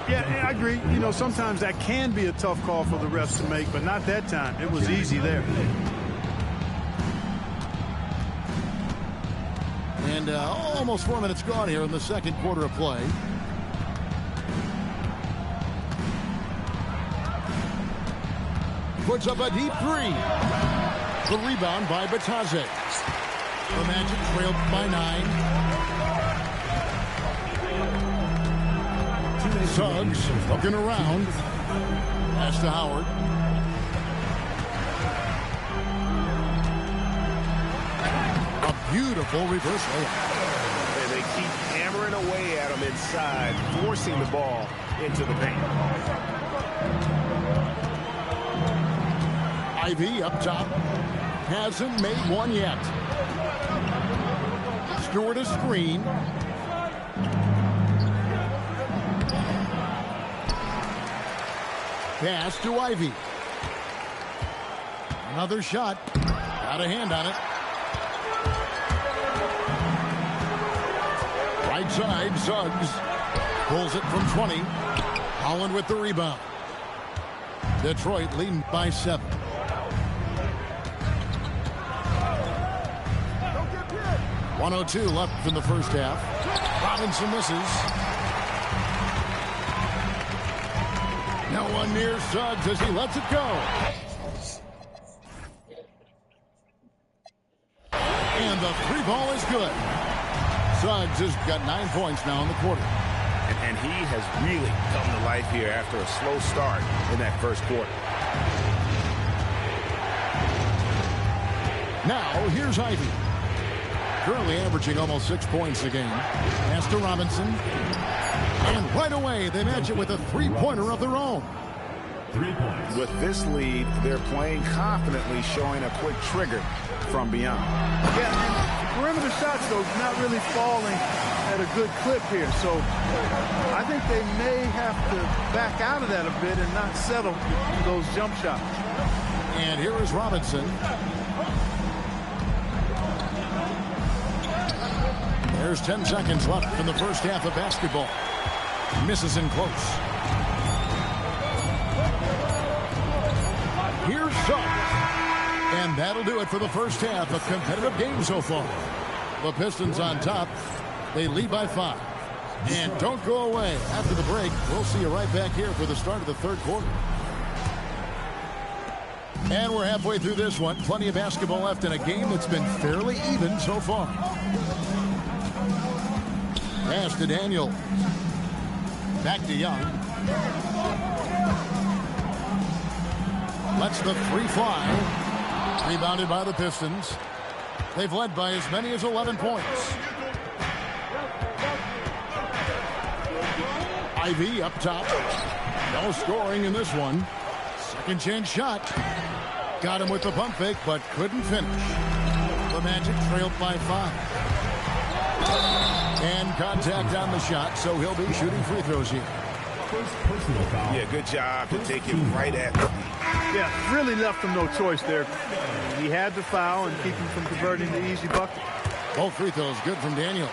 Yeah, I agree. You know, sometimes that can be a tough call for the refs to make, but not that time. It was easy there. And almost 4 minutes gone here in the second quarter of play. Puts up a deep three. The rebound by Batadze. The Magic trailed by 9. Suggs looking around. Pass to Howard. A beautiful reverse layup. And they keep hammering away at him inside, forcing the ball into the paint. Ivy up top. Hasn't made one yet. Stewart a screen. Pass to Ivy. Another shot. Got a hand on it. Right side, Suggs. Pulls it from 20. Holland with the rebound. Detroit leading by 7. .102 left in the first half. Robinson misses. No one near Suggs as he lets it go. And the 3 ball is good. Suggs has got 9 points now in the quarter. And he has really come to life here after a slow start in that first quarter. Now, here's Ivy. Currently averaging almost 6 points a game. Pass to Robinson. And right away, they match it with a 3-pointer of their own. 3 points. With this lead, they're playing confidently, showing a quick trigger from beyond. Yeah, perimeter shots, though, not really falling at a good clip here. So I think they may have to back out of that a bit and not settle those jump shots. And here is Robinson. There's 10 seconds left in the first half of basketball. Misses in close. Here's Suggs. And that'll do it for the first half. A competitive game so far. The Pistons on top. They lead by 5. And don't go away. After the break, we'll see you right back here for the start of the third quarter. And we're halfway through this one. Plenty of basketball left in a game that's been fairly even so far. Pass to Daniel. Back to Young. Lets the 3 fly. Rebounded by the Pistons. They've led by as many as 11 points. Ivy up top. No scoring in this one. Second chance shot. Got him with the pump fake, but couldn't finish. The Magic trailed by 5. And contact on the shot, so he'll be shooting free throws here. Yeah, good job to take him right at the knee. Yeah, really left him no choice there. He had to foul and keep him from converting the easy bucket. Both free throws good from Daniels.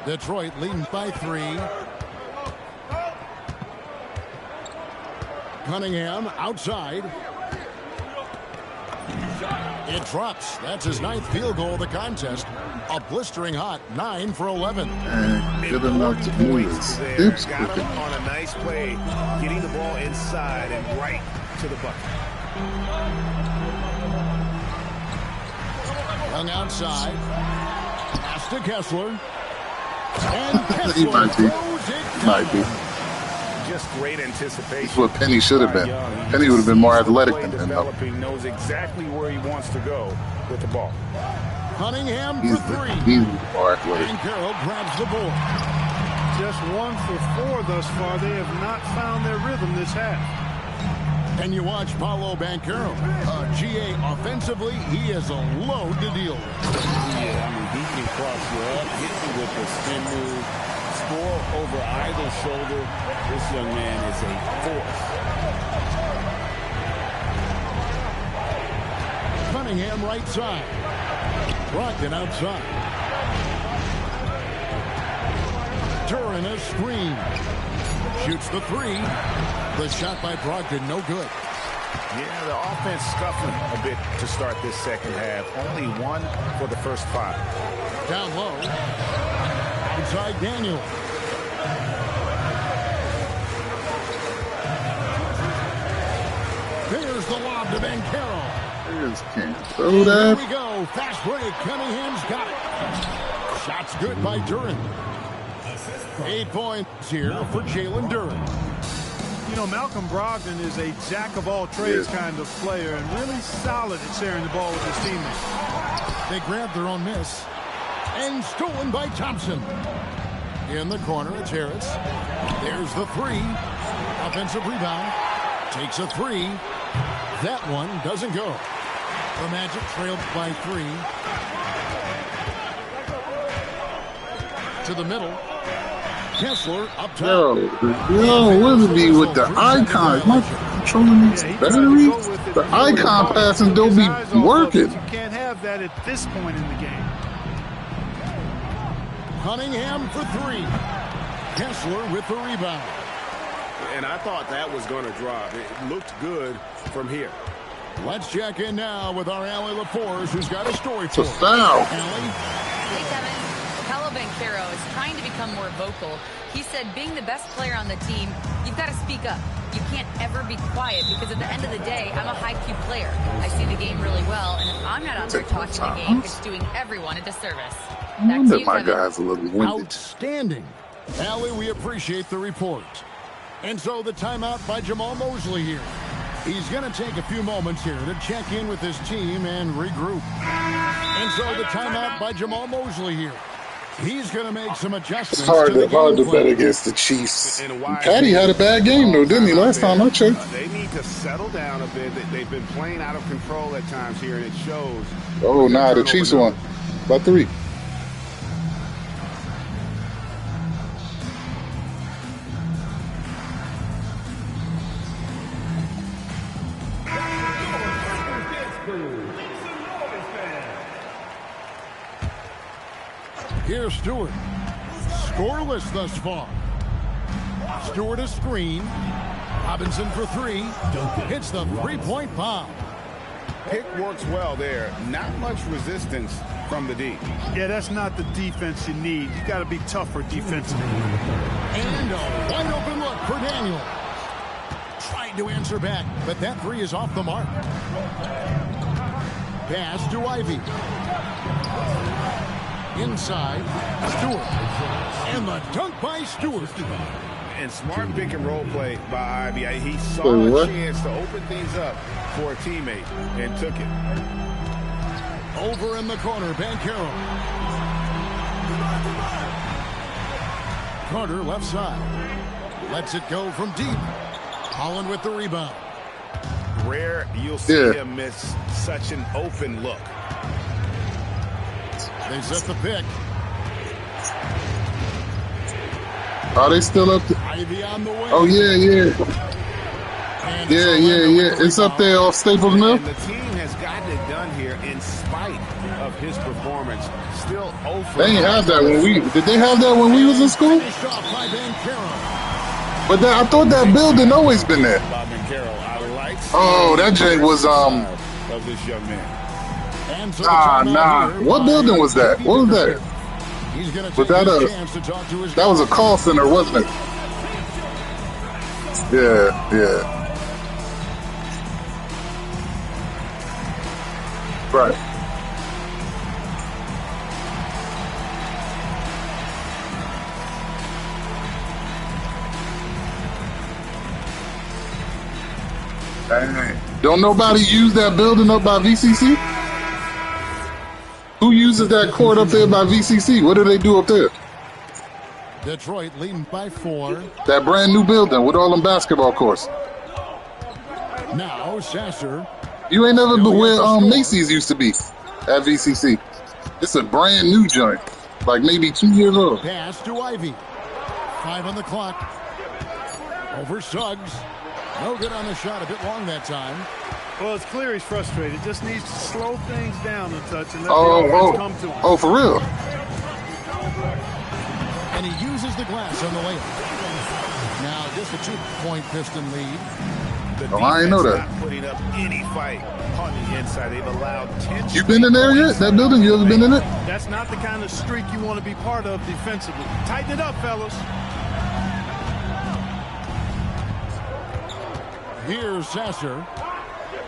Detroit leading by 3. Cunningham outside. It drops. That's his 9th field goal of the contest. A blistering hot 9 for 11. And good enough to move his hips Got quicker. him on a nice play, getting the ball inside and right to the bucket. Young outside. Pass to Kessler. And He Kessler might be. throws it Might be. down. Just great anticipation. That's what Penny should have been. Young. Penny would have been more athletic Play than him, though. developing, knows exactly where he wants to go with the ball. Cunningham He's for 3. he's more athletic. And Carroll grabs the board. Just 1 for 4 thus far. They have not found their rhythm this half. And you watch Paolo Banchero. GA offensively, he is a load to deal with. Yeah, I mean, he can cross you up, hit you with the spin move, score over either shoulder. This young man is a force. Cunningham right side. Brogdon outside. Duran a screen. Shoots the three. The shot by Brogdon, no good. Yeah, the offense scuffling a bit to start this second half. Only 1 for the first 5. Down low. Outside Daniel. There's the lob to Banchero. Can't throw that. Here we go. Fast break. Cunningham's got it. Shot's good by Duran. 8 points here for Jalen Duran. You know, Malcolm Brogdon is a jack-of-all-trades kind of player and really solid at sharing the ball with his teammates. They grab their own miss. And stolen by Thompson. In the corner, it's Harris. There's the three. Offensive rebound. Takes a three. That one doesn't go. The Magic trailed by 3. To the middle. Kessler up top. Yo, what is it be with the icon? Am I controlling these batteries? The icon passing don't be working. You can't have that at this point in the game. Cunningham for 3. Kessler with the rebound. And I thought that was going to drop. It looked good from here. Let's check in now with our Allie LaForce, who's got a story for us. It's a foul. Hey, Kevin. Paolo Banchero is trying to become more vocal. He said being the best player on the team, you've got to speak up. You can't ever be quiet because at the end of the day, I'm a high-Q player. I see the game really well, and if I'm not out there talking the game, it's doing everyone a disservice. Back to you, My Kevin. guy's a little winded. Outstanding. Allie, we appreciate the report. And so the timeout by Jamal Mosley here. He's going to take a few moments here to check in with his team and regroup. And so the timeout by Jamal Mosley here. He's going to make some adjustments. It's hard to bet against the Chiefs. Patty had a bad game, though, didn't he, last time I checked? They need to settle down a bit. They've been playing out of control at times here, and it shows. Oh, nah, the Chiefs won by 3. Here's Stewart. Scoreless thus far. Stewart a screen. Robinson for 3. Hits the three-point bomb. Pick works well there. Not much resistance from the D. Yeah, that's not the defense you need. You got to be tougher defensively. And a wide open look for Daniel. Trying to answer back, but that 3 is off the mark. Pass to Ivy. Inside, Stewart. And the dunk by Stewart. And smart pick and roll play by Ivy. He saw a chance to open things up for a teammate and took it. Over in the corner, Banchero. Carter left side. Lets it go from deep. Holland with the rebound. Rare you'll see him miss such an open look. They set the pick. Are they still up there? Ivy on the way. Oh, yeah. It's up there off Staples Mill. And the team has gotten it done here in spite of his performance. Still over. They ain't have that when we... Did they have that when we was in school? But I thought that building always been there. Oh, that jank was... of this young man. Nah. What building was that? What was that? Was that was a call center, wasn't it? Yeah. Right. Dang. Don't nobody use that building up by VCC? Who uses that court up there by VCC? What do they do up there? Detroit leading by 4. That brand new building with all them basketball courts. Now Sasser. You ain't never been where Macy's used to be at VCC. It's a brand new joint, like maybe 2 years old. Pass to Ivy. 5 on the clock. Over Suggs. No good on the shot. A bit long that time. Well, it's clear he's frustrated. Just needs to slow things down a touch and let the offense come to him. Oh, for real? And he uses misses the glass on the layup. Now just a 2-point Piston lead. Oh, I ain't know that. Not putting up any fight on the inside. They've allowed 10. You been in there yet? That building? You ever been in it? That's not the kind of streak you want to be part of defensively. Tighten it up, fellas. Here's Sasser.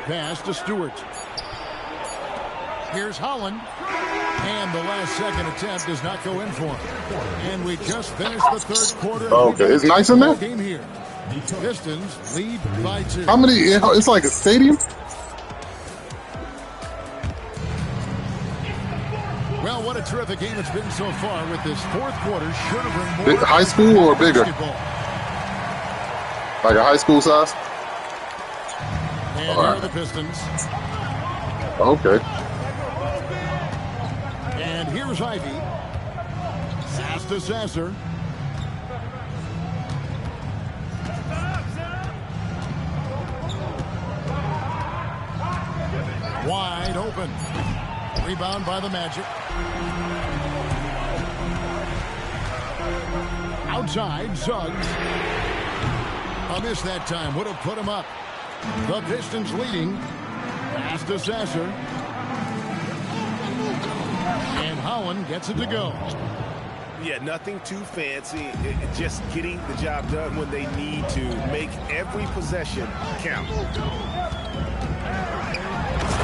Pass to Stewart. Here's Holland. And the last second attempt does not go in for him. And we just finished the third quarter. Okay, it's nice in there? Game here. Pistons lead by 2. How many? It's like a stadium? Well, what a terrific game it's been so far with this fourth quarter. Should have been more. High school or bigger? Basketball. Like a high school size? And here are the Pistons. Okay. And here's Ivy. Pass to Sasser. Wide open. Rebound by the Magic. Outside, Suggs. A miss that time. Would have put him up. The Pistons leading. Pass to Sasser. And Holland gets it to go. Yeah, nothing too fancy. Just getting the job done when they need to. Make every possession count.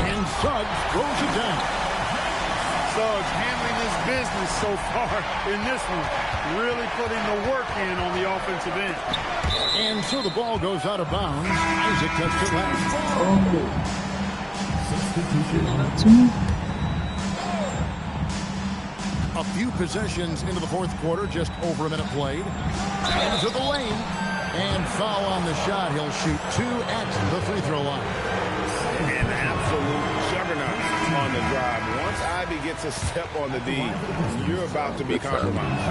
And Suggs throws it down. Suggs handling his business so far in this one. Really putting the work in on the offensive end. And so the ball goes out of bounds. Isaac touched it last. A few possessions into the fourth quarter, just over a minute played. Into the lane. And foul on the shot. He'll shoot 2 at the free throw line. An absolute juggernaut on the drive. Once Ivy gets a step on the D, you're about to be compromised.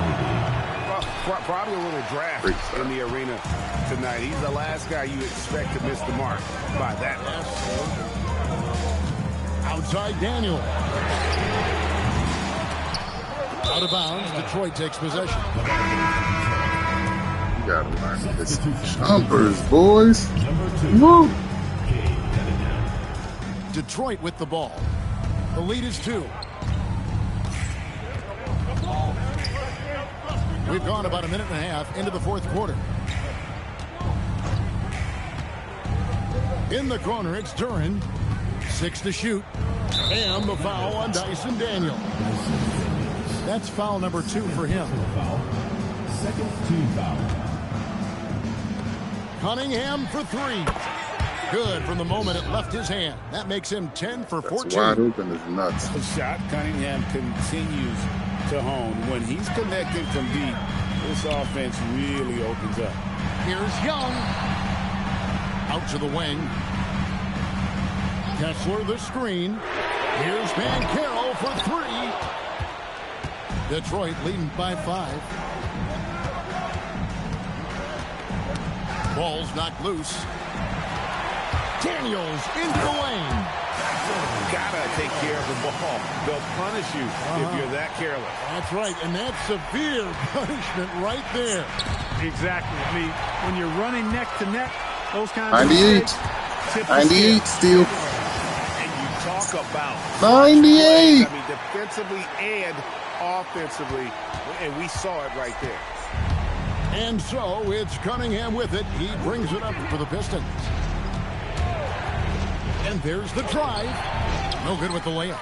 Probably a little draft in the arena tonight. He's the last guy you expect to miss the mark by that much. Outside Daniel. Out of bounds. Detroit takes possession. You gotta learn this. Jumpers, boys. Woo. Detroit with the ball. The lead is 2. We've gone about a minute and a half into the fourth quarter. In the corner, it's Duran. 6 to shoot. And the foul on Dyson Daniel. That's foul number 2 for him. Second team foul. Cunningham for 3. Good from the moment it left his hand. That makes him 10 for 14. That's wide open is nuts. The shot Cunningham continues to hone. When he's connected from deep, this offense really opens up. Here's Young. Out to the wing. Kessler the screen. Here's Van Carroll for 3. Detroit leading by 5. Ball's knocked loose. Daniels into the lane. Gotta take care of the ball. They'll punish you if you're that careless. That's right, and that's severe punishment right there. Exactly. I mean, when you're running neck to neck, those kinds 98. of 98 still. And you talk about 98. I mean, defensively and offensively, and we saw it right there. And so it's Cunningham with it. He brings it up for the Pistons. And there's the drive. No good with the layup.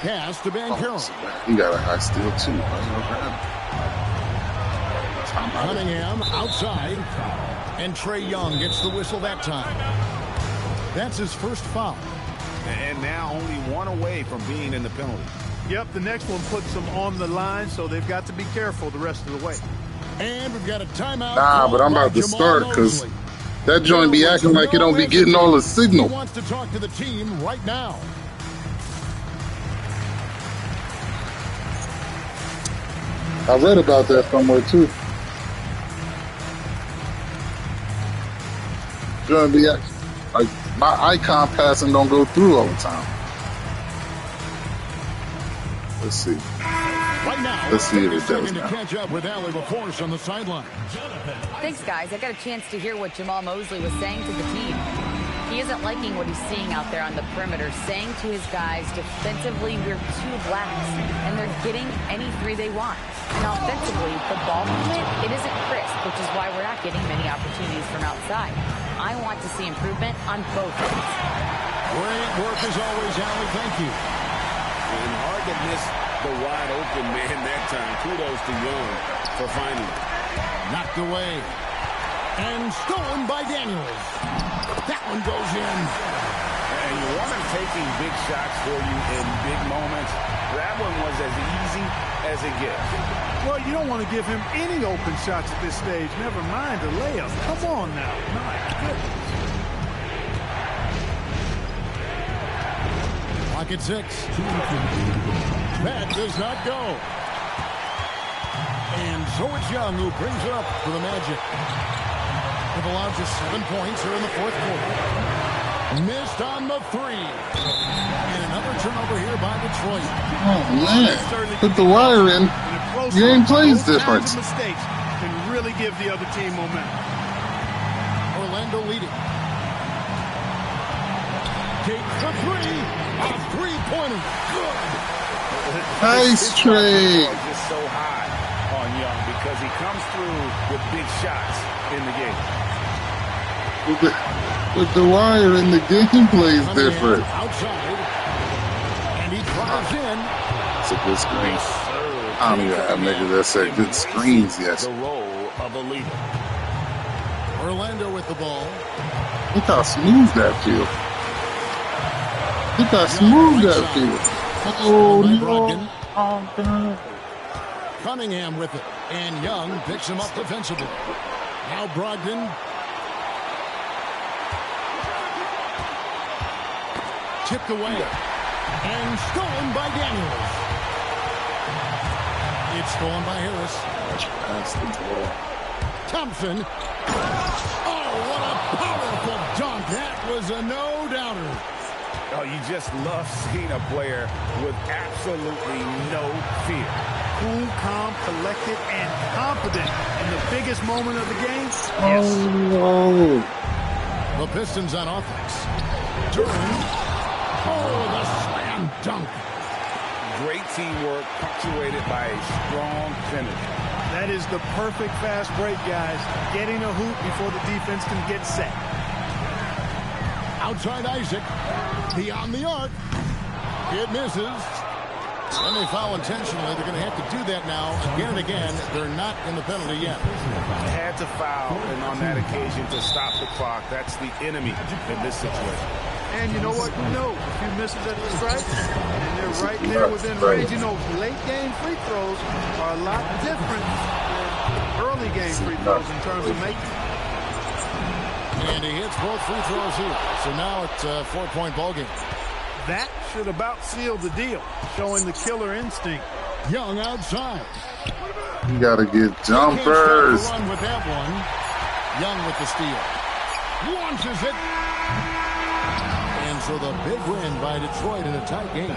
Pass to Van Carroll. He got a high steal, too. Cunningham outside. And Trae Young gets the whistle that time. That's his first foul. And now only 1 away from being in the penalty. Yep, the next one puts them on the line, so they've got to be careful the rest of the way. And we've got a timeout. Nah, but I'm about to start because that joint be acting like it don't be getting all the signal. He wants to talk to the team right now. I read about that somewhere too. Joint be acting like my icon passing don't go through all the time. Let's see. Right now, let's see if it does to now. catch up with Allie LaForce on the sideline. Thanks, guys. I got a chance to hear what Jamal Mosley was saying to the team. He isn't liking what he's seeing out there on the perimeter, saying to his guys, defensively, we're too lax, and they're getting any three they want. And offensively, the ball movement, it isn't crisp, which is why we're not getting many opportunities from outside. I want to see improvement on both ends. Great work as always, Allie. Thank you. And hard to miss the wide open man that time. Kudos to Young for finding it. Knocked away. And stolen by Daniels. That one goes in. And you want him taking big shots for you in big moments. That one was as easy as it gets. Well, you don't want to give him any open shots at this stage. Never mind a layup. Come on now. My goodness. Pocket 6. That does not go. And so it's Young who brings it up for the Magic. They've allowed just 7 points here in the fourth quarter. Missed on the 3. And another turnover here by Detroit. Oh, man. Put the wire in. Game plays difference. Mistakes can really give the other team momentum. Orlando leading. Takes the 3. A three-pointer. Good. Nice trade. Just so high on Young because he comes through with big shots in the game. With the wire in the game plays different. Outside. And he drives in. It's a good screen. I don't even have niggas that said good screens yet. The role of a leader. Orlando with the ball. Look how smooth that feels. Look how smooth that feels. Oh, no. Oh, God. Cunningham with it. And Young picks him up defensively. Now Brogdon. Tipped away. And stolen by Daniels. It's stolen by Harris. Thompson. Oh, what a powerful dunk. That was a no-doubter. Oh, you just love seeing a player with absolutely no fear. Cool, calm, collected, and confident in the biggest moment of the game. Yes. Oh, the Pistons on offense. Durham. Oh, the slam dunk. Great teamwork, punctuated by a strong finish. That is the perfect fast break, guys. Getting a hoop before the defense can get set. Outside Isaac. Beyond the arc. It misses. When they foul intentionally, they're going to have to do that now again and again. They're not in the penalty yet. Had to foul, and on that occasion to stop the clock. That's the enemy in this situation. And you know what? You know, if he misses at the strike, and they're right there within range. You know, late game free throws are a lot different than early game free throws in terms of making. And he hits both free throws here. So now it's a 4-point ball game. That should about seal the deal, showing the killer instinct. Young outside. You got to get jumpers. Run with that one. Young with the steal. Launches it. And so the big win by Detroit in a tight game.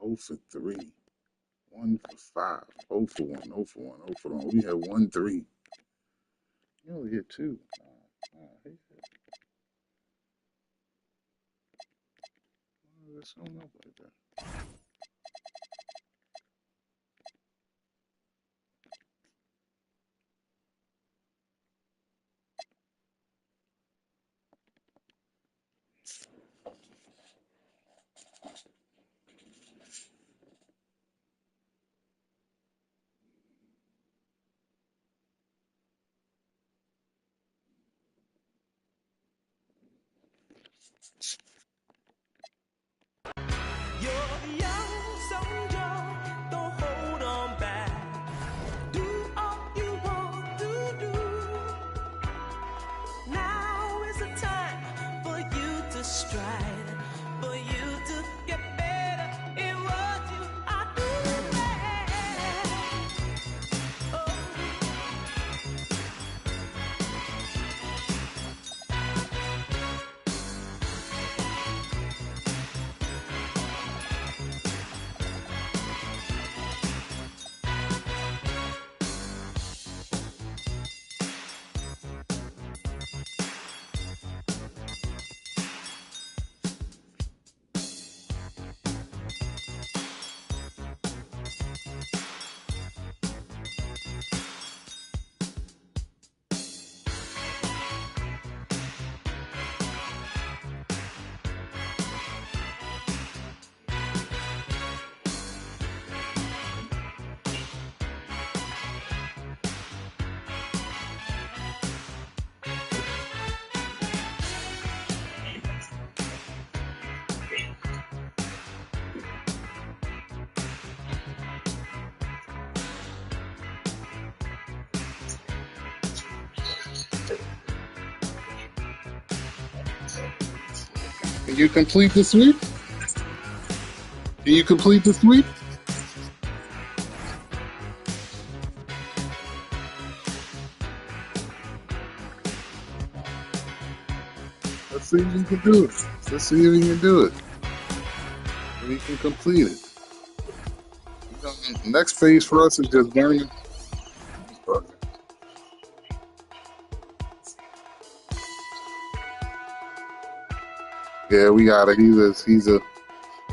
Oh for 3. 1 for 5. 0 for 1. 0 for 1. 0 for 1. We had 1 3. You only hit 2. That's showing up like that. Can you complete the sweep? Can you complete the sweep? Let's see if you can do it. Let's see if you can do it. If you can complete it. Next phase for us is just learning. Yeah, we got it.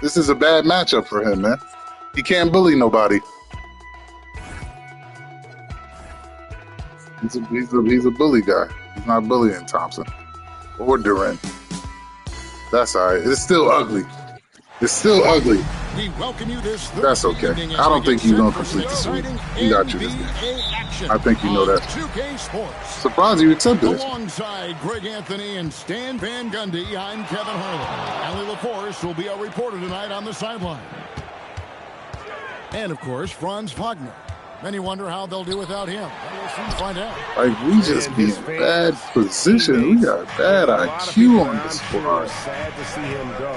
This is a bad matchup for him, man. He can't bully nobody. He's a bully guy. He's not bullying Thompson or Durant. That's all right. It's still ugly. It's still ugly. We welcome you this That's okay. I don't think he's going to complete the sweep. He got you this game. I think you know that. 2K Sports. Surprised you accepted it. Alongside Greg Anthony and Stan Van Gundy, I'm Kevin Harlan. Ali LaForce will be our reporter tonight on the sideline. And, of course, Franz Wagner. Many wonder how they'll do without him. We'll soon find out. Like, we just be in bad position. We got bad IQ on this squad. Sad to see him go,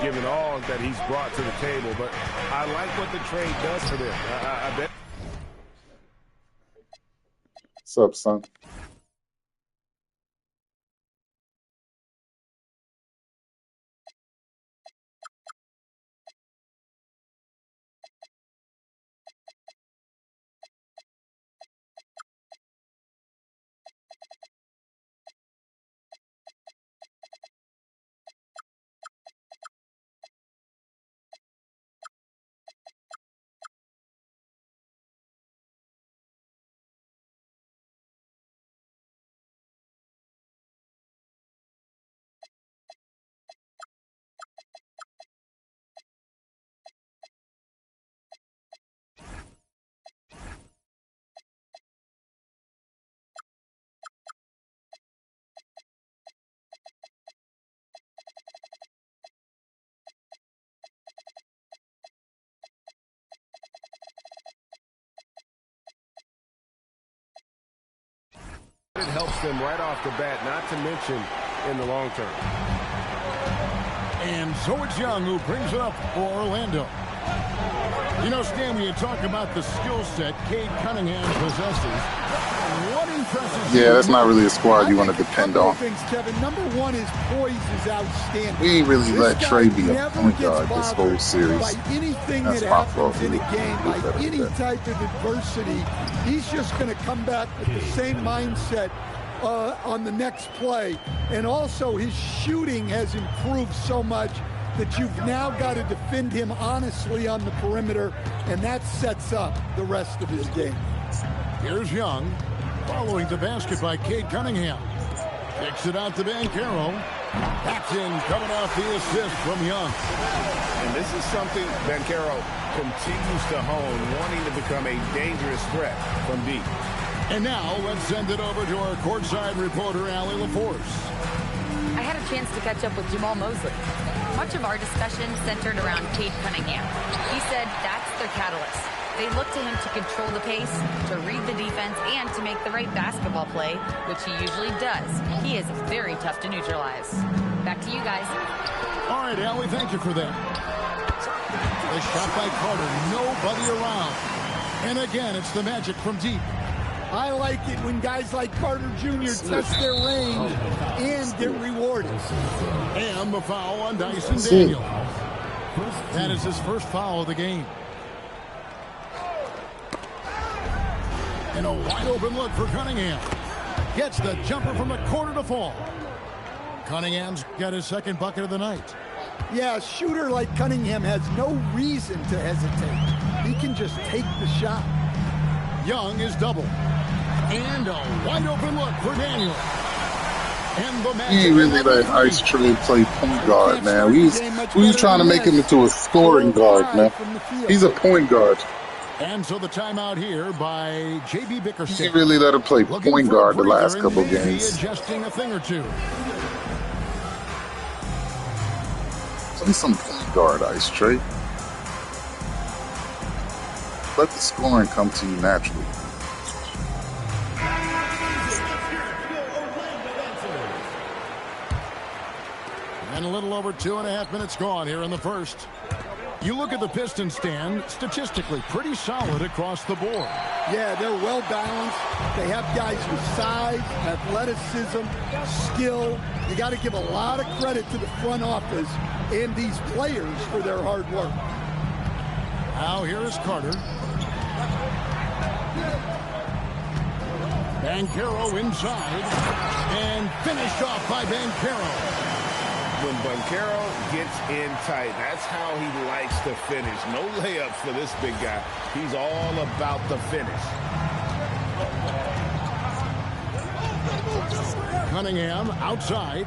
given all that he's brought to the table. But I like what the trade does for them. I bet. What's up, son? It helps them right off the bat, not to mention in the long term. And so it's Young who brings it up for Orlando. You know, Stan, when you talk about the skill set Cade Cunningham possesses, what impresses Yeah, that's not really a squad you want to depend on. Things, Kevin. Number one, his poise is outstanding. We ain't really let Trey be a point guard this whole series. By anything That's that my happens fault. in a game, by any type of adversity, he's just going to come back with the same mindset on the next play. And also, his shooting has improved so much that you've now got to defend him honestly on the perimeter, and that sets up the rest of his game. Here's Young, following the basket by Cade Cunningham. Kicks it out to Banchero. That's in, coming off the assist from Young. And this is something Banchero continues to hone, wanting to become a dangerous threat from deep. And now, let's send it over to our courtside reporter, Ali LaForce. I had a chance to catch up with Jamal Mosley. Much of our discussion centered around Cade Cunningham. He said that's their catalyst. They look to him to control the pace, to read the defense, and to make the right basketball play, which he usually does. He is very tough to neutralize. Back to you guys. All right, Ali, thank you for that. The shot by Carter, nobody around. And again, it's the Magic from deep. I like it when guys like Carter Jr. test their range and get rewarded. And the foul on Dyson Daniel. That is his first foul of the game. And a wide open look for Cunningham. Gets the jumper from the corner to fall. Cunningham's got his second bucket of the night. Yeah, a shooter like Cunningham has no reason to hesitate. He can just take the shot. Young is double. And a wide open look for Daniel. And the He ain't really let Ice Trey play point guard, man. We was trying to make him into a scoring guard, man. He's a point guard. And so the timeout here by J.B. Bickerstaff. He really let him play point guard the last couple games. Adjusting a thing or two. Play some point guard, Ice Trey. Let the scoring come to you naturally. And a little over 2.5 minutes gone here in the first. You look at the Pistons stand, statistically pretty solid across the board. Yeah, they're well balanced. They have guys with size, athleticism, skill. You got to give a lot of credit to the front office and these players for their hard work. Now here is Carter. Banchero inside. And finished off by Banchero. When Banchero gets in tight, that's how he likes to finish. No layups for this big guy. He's all about the finish. Cunningham outside.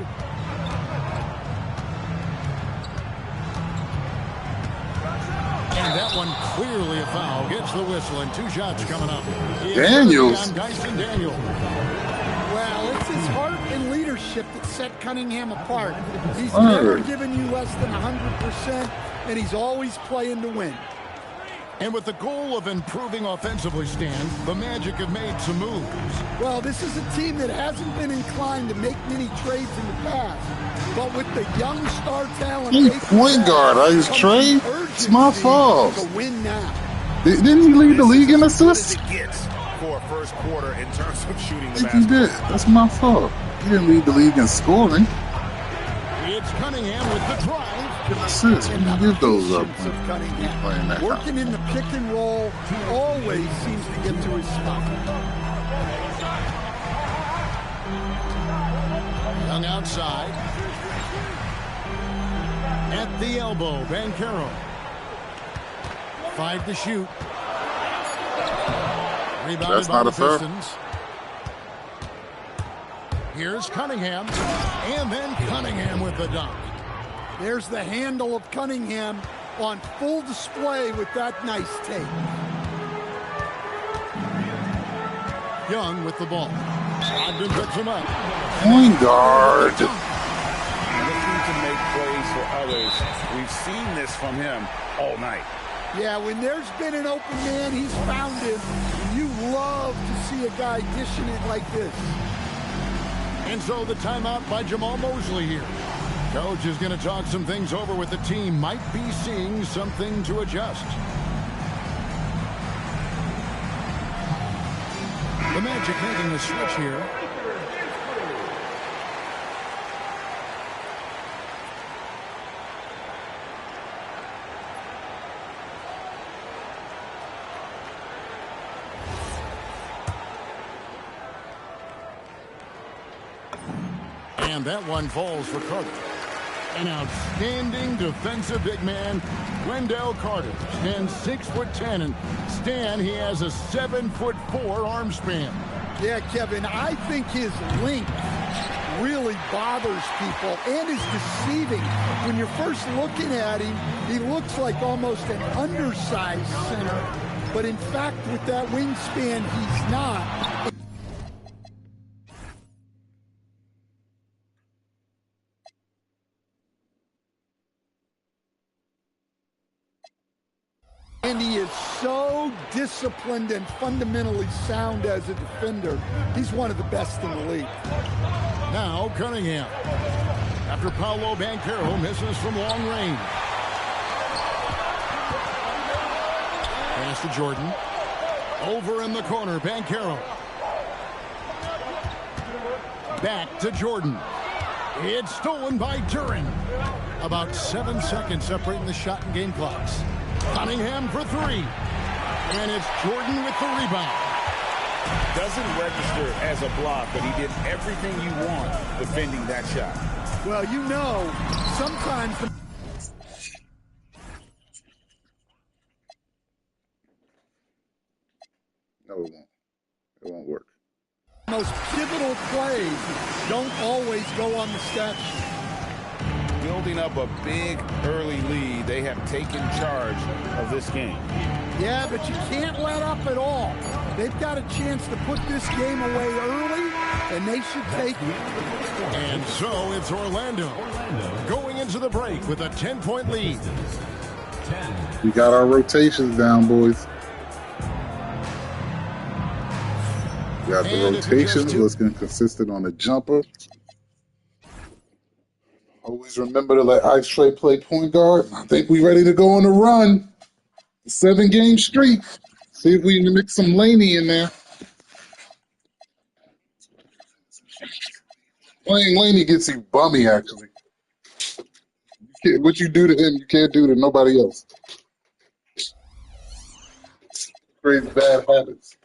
And that one clearly a foul. Gets the whistle and 2 shots coming up. Daniels. Daniels. Well, it's his heart and leadership that set Cunningham apart. He's never given you less than 100%, and he's always playing to win. And with the goal of improving offensively, Stan, the Magic have made some moves. Well, this is a team that hasn't been inclined to make many trades in the past. But with the young star talent... Hey, point guard, I just trade? It's my fault. To win now. Didn't he lead the league in assists? For a first quarter in terms of shooting the basketball. He did. That's my fault. He didn't lead the league in scoring. It's Cunningham with the drive. Assists. We can give those up. Working in the pick and roll, he always seems to get to his spot. Young outside. At the elbow, Banchero. 5 to shoot. Rebounded That's by not the a foul. Pistons. Here's Cunningham. And then Cunningham with the dunk. There's the handle of Cunningham on full display with that nice take. Young with the ball. Ogden picks him up. Point guard. Looking to make plays for others. We've seen this from him all night. Yeah, when there's been an open man, he's found him. You love to see a guy dishing it like this. And so the timeout by Jamal Mosley here. Coach is going to talk some things over with the team. Might be seeing something to adjust. The Magic making a switch here. And that one falls for Carter. An outstanding defensive big man, Wendell Carter, stands 6'10", and Stan, he has a 7'4" arm span. Yeah, Kevin, I think his length really bothers people and is deceiving. When you're first looking at him, he looks like almost an undersized center, but in fact, with that wingspan, he's not. And he is so disciplined and fundamentally sound as a defender. He's one of the best in the league. Now Cunningham. After Paolo Banchero misses from long range. Pass to Jordan. Over in the corner, Banchero. Back to Jordan. It's stolen by Duren. About 7 seconds separating the shot and game clocks. Cunningham for 3. And it's Jordan with the rebound. Doesn't register as a block, but he did everything you want defending that shot. Well, you know, sometimes No, it won't. It won't work. most pivotal plays don't always go on the stat sheet. Building up a big early lead, they have taken charge of this game. Yeah, but you can't let up at all. They've got a chance to put this game away early, and they should take it. And so it's Orlando going into the break with a 10-point lead. We got our rotations down, boys. We got the rotations. Let's get consistent on the jumper. Always remember to let Ice Trey play point guard. I think we ready to go on a run. 7-game streak. See if we can mix some Laney in there. Playing Laney gets you bummy, actually. What you do to him, you can't do to nobody else. Crazy bad habits.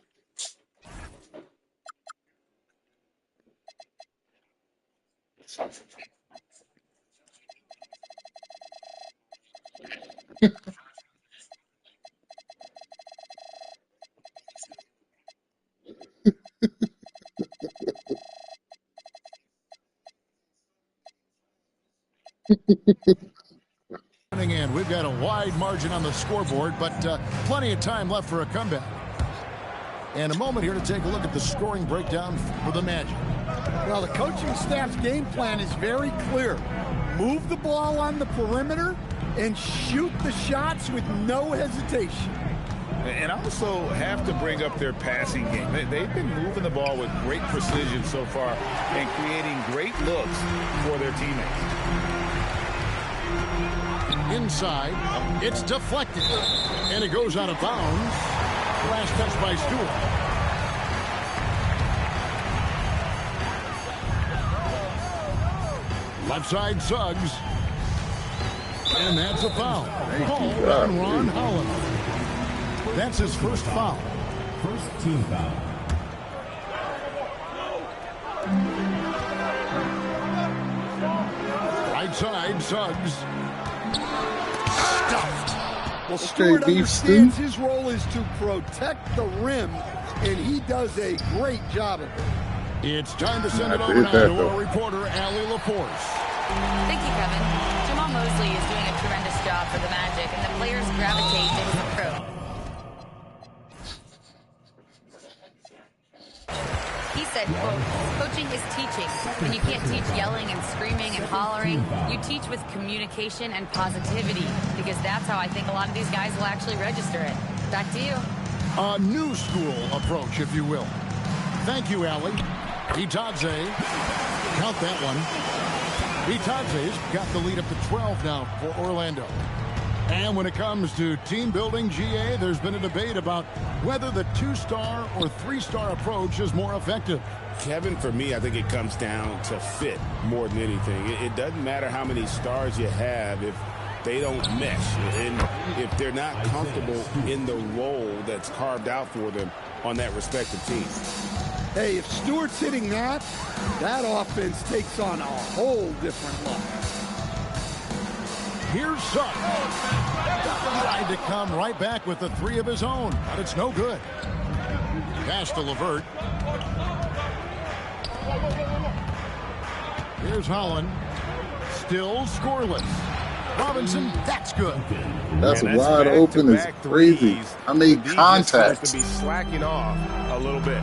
And we've got a wide margin on the scoreboard, but plenty of time left for a comeback. And a moment here to take a look at the scoring breakdown for the Magic. Well, the coaching staff's game plan is very clear. Move the ball on the perimeter and shoot the shots with no hesitation. And also have to bring up their passing game. They've been moving the ball with great precision so far and creating great looks for their teammates. Inside, it's deflected, and it goes out of bounds. Last touch by Stewart. Left side, Suggs. And that's a foul. Called on Ron Holland. That's his first foul. First team foul. Right side, Suggs. Stuffed. Well, Stewart understands his role is to protect the rim, and he does a great job of it. It's time to send it over now to our reporter, Allie LaForce. Thank you, Kevin. Jamal Mosley is doing a tremendous job for the Magic, and the players gravitate to his approach. He said, quote, coaching is teaching. When you can't teach yelling and screaming and hollering, you teach with communication and positivity, because that's how I think a lot of these guys will actually register it. Back to you. A new school approach, if you will. Thank you, Allie. Itadze, count that one. Itadze's got the lead up to 12 now for Orlando. And when it comes to team building, GA, there's been a debate about whether the 2-star or 3-star approach is more effective. Kevin, for me, I think it comes down to fit more than anything. It doesn't matter how many stars you have if they don't mesh and if they're not comfortable in the role that's carved out for them on that respective team. Hey, if Stewart's hitting that offense takes on a whole different look. Here's Suggs. Tried to come right back with the 3 of his own, but it's no good. Pass to LeVert. Here's Holland. Still scoreless. Robinson, that's good. That's wide open. It's crazy. I made contact. To be slacking off a little bit.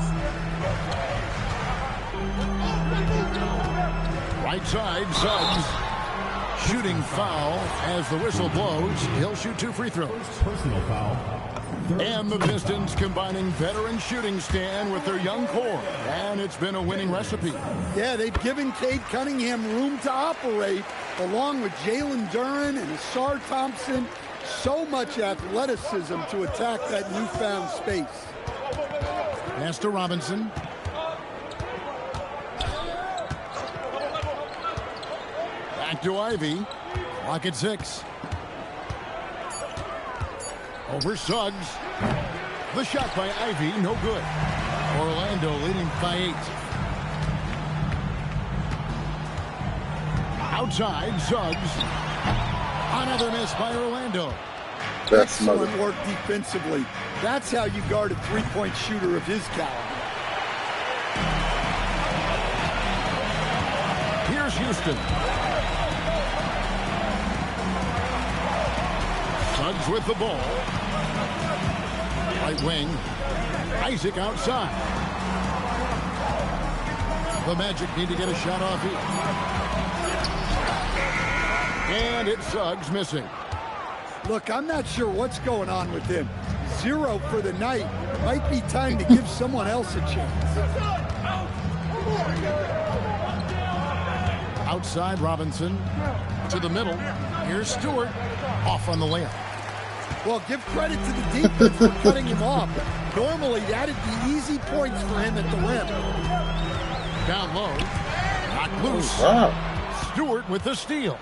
Right side, Suggs. Shooting foul as the whistle blows. He'll shoot 2 free throws. Personal foul. And the Pistons combining veteran shooting stand with their young core. And it's been a winning recipe. Yeah, they've given Cade Cunningham room to operate, along with Jalen Duren and Asar Thompson. So much athleticism to attack that newfound space. Pass to Robinson. Back to Ivy. Clock at 6. Over Suggs. The shot by Ivy, no good. Orlando leading by 8. Outside, Suggs. Another miss by Orlando. Excellent work defensively. That's how you guard a three-point shooter of his caliber. Here's Houston. Suggs with the ball. Right wing. Isaac outside. The Magic need to get a shot off here. And it's Suggs missing. Look, I'm not sure what's going on with him. 0 for the night. Might be time to give someone else a chance. Outside Robinson to the middle. Here's Stewart off on the layup. Well, give credit to the defense for cutting him off. Normally, that'd be easy points for him at the rim. Down low. Knocked loose. Wow. Stewart with the steal.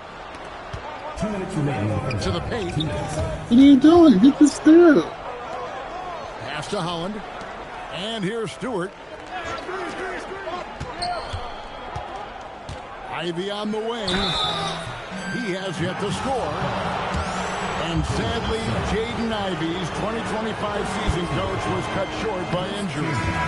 2 minutes remaining. To the paint. What are you doing? Get the steal. Pass to Holland. And here's Stewart. Ivy on the way. He has yet to score. And sadly, Jaden Ivey's 2025 season coach was cut short by injury.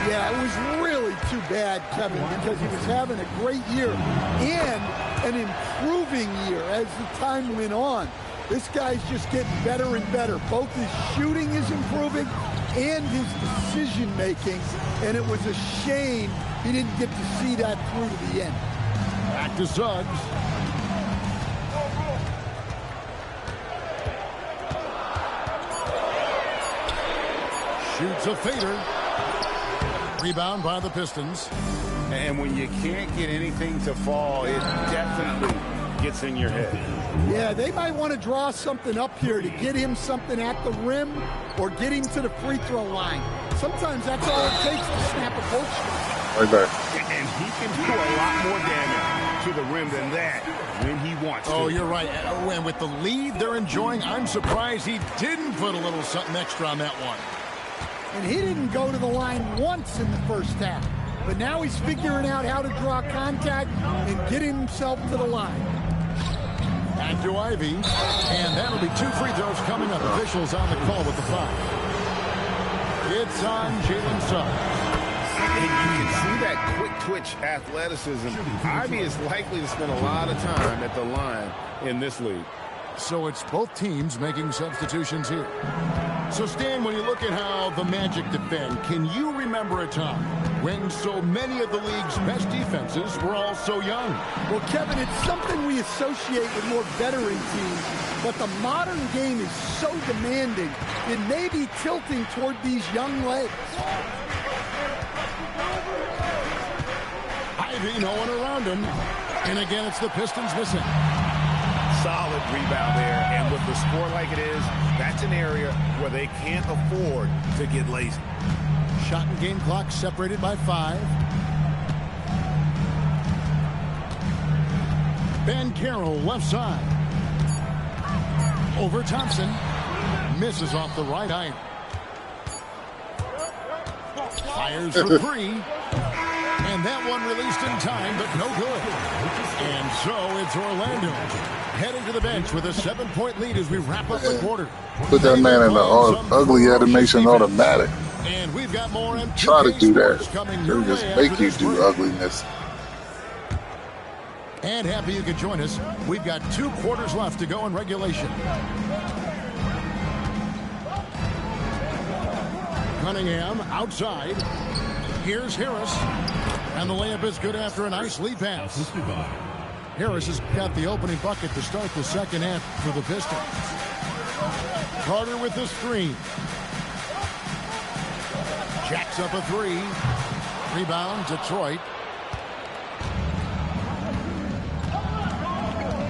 Yeah, it was really too bad, Kevin, because he was having a great year and an improving year as the time went on. This guy's just getting better and better. Both his shooting is improving and his decision-making, and it was a shame he didn't get to see that through to the end. Back to Suggs. Shoots a fader. Rebound by the Pistons. And when you can't get anything to fall, it definitely gets in your head. Yeah, they might want to draw something up here to get him something at the rim or get him to the free throw line. Sometimes that's all it takes to snap a post. Right there. And he can do a lot more damage to the rim than that when he wants to. Oh, you're right. And with the lead they're enjoying, I'm surprised he didn't put a little something extra on that one. And he didn't go to the line once in the first half. But now he's figuring out how to draw contact and get himself to the line. Back to Ivy. And that'll be 2 free throws coming up. Officials on the call with the foul. It's on Jalen Suggs. And you can see that quick twitch athleticism. Ivy is likely to spend a lot of time at the line in this league. So it's both teams making substitutions here. So, Stan, when you look at how the Magic defend, can you remember a time when so many of the league's best defenses were all so young? Well, Kevin, it's something we associate with more veteran teams, but the modern game is so demanding, it may be tilting toward these young legs. Ivy, no one around him. And again, it's the Pistons missing. Solid rebound there, and with the score like it is, that's an area where they can't afford to get lazy. Shot and game clock separated by 5. Ben Carroll left side. Over Thompson. Misses off the right iron. Fires for 3. And that one released in time, but no good. And so it's Orlando heading to the bench with a 7-point lead as we wrap up the quarter. Put that man in the ugly animation automatic. And we've got more try to do that. They just make you do ugliness. And happy you could join us. We've got 2 quarters left to go in regulation. Cunningham outside. Here's Harris. And the layup is good after a nice lead pass. Harris has got the opening bucket to start the second half for the Pistons. Carter with the screen. Jacks up a 3. Rebound, Detroit.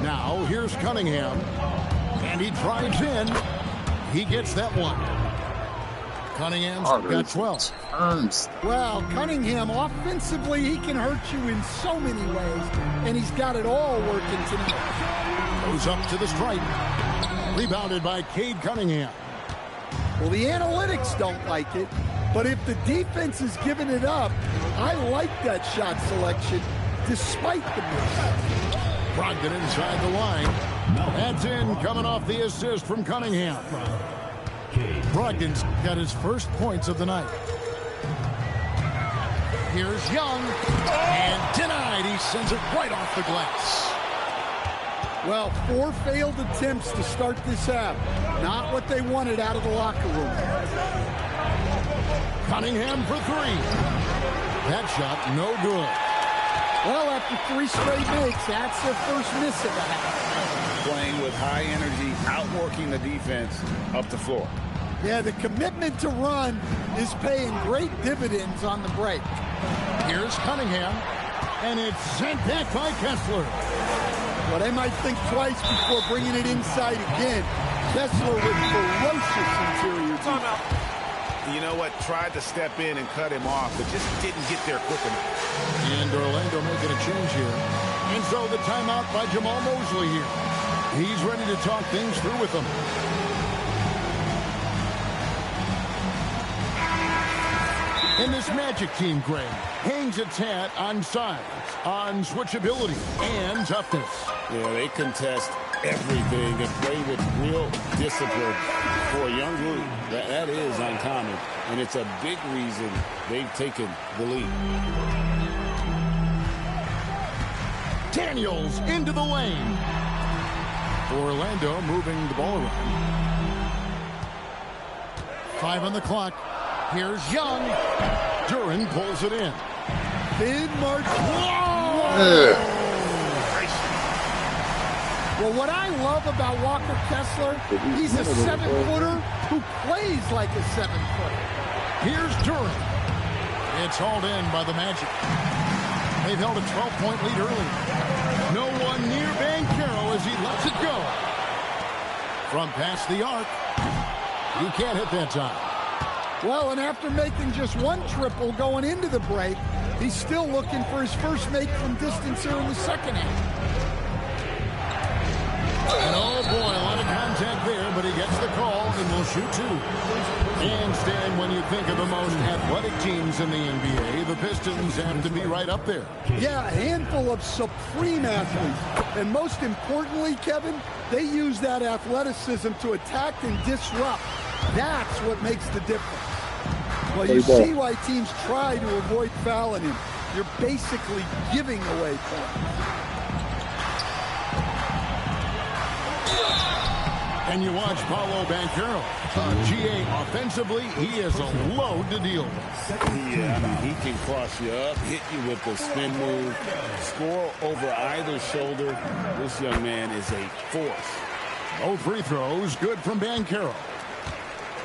Now here's Cunningham. And he drives in. He gets that one. Cunningham's got 12. Well, Cunningham, offensively, he can hurt you in so many ways, and he's got it all working tonight. Goes up to the stripe. Rebounded by Cade Cunningham. Well, the analytics don't like it, but if the defense is giving it up, I like that shot selection, despite the miss. Brogdon inside the line. That's in, coming off the assist from Cunningham. Brogdon's got his first points of the night. Here's Young. And denied. He sends it right off the glass. Well, 4 failed attempts to start this half. Not what they wanted out of the locker room. Cunningham for 3. That shot, no good. Well, after 3 straight makes, that's their first miss of the half. Playing with high energy, outworking the defense up the floor. Yeah, the commitment to run is paying great dividends on the break. Here's Cunningham. And it's sent back by Kessler. Well, they might think twice before bringing it inside again. Kessler with ferocious interior defense. You know what? Tried to step in and cut him off, but just didn't get there quick enough. And Orlando making a change here. And so the timeout by Jamal Mosley here. He's ready to talk things through with them. And this Magic team, Greg, hangs its hat on size, on switchability, and toughness. Yeah, they contest everything and play with real discipline. For a young group, that is uncommon, and it's a big reason they've taken the lead. Daniels into the lane. Orlando moving the ball around. 5 on the clock. Here's Young. Duran pulls it in. Big march. Well, what I love about Walker Kessler, he's a 7-footer who plays like a 7-footer. Here's Duran. It's hauled in by the Magic. They've held a 12-point lead early. No one near Banchero as he lets it go. From past the arc, he can't hit that time. Well, and after making just one triple going into the break, he's still looking for his first make from distance here in the second half. And oh boy, a lot of contact there, but he gets the call and will shoot 2. And Stan, when you think of the most athletic teams in the NBA, the Pistons have to be right up there. Yeah, a handful of supreme athletes. And most importantly, Kevin, they use that athleticism to attack and disrupt. That's what makes the difference. Well, you see why teams try to avoid fouling him. You're basically giving away points. And you watch Paolo Banchero. GA offensively, he is a load to deal with. Yeah, I mean, he can cross you up, hit you with a spin move, score over either shoulder. This young man is a force. No free throws, good from Banchero.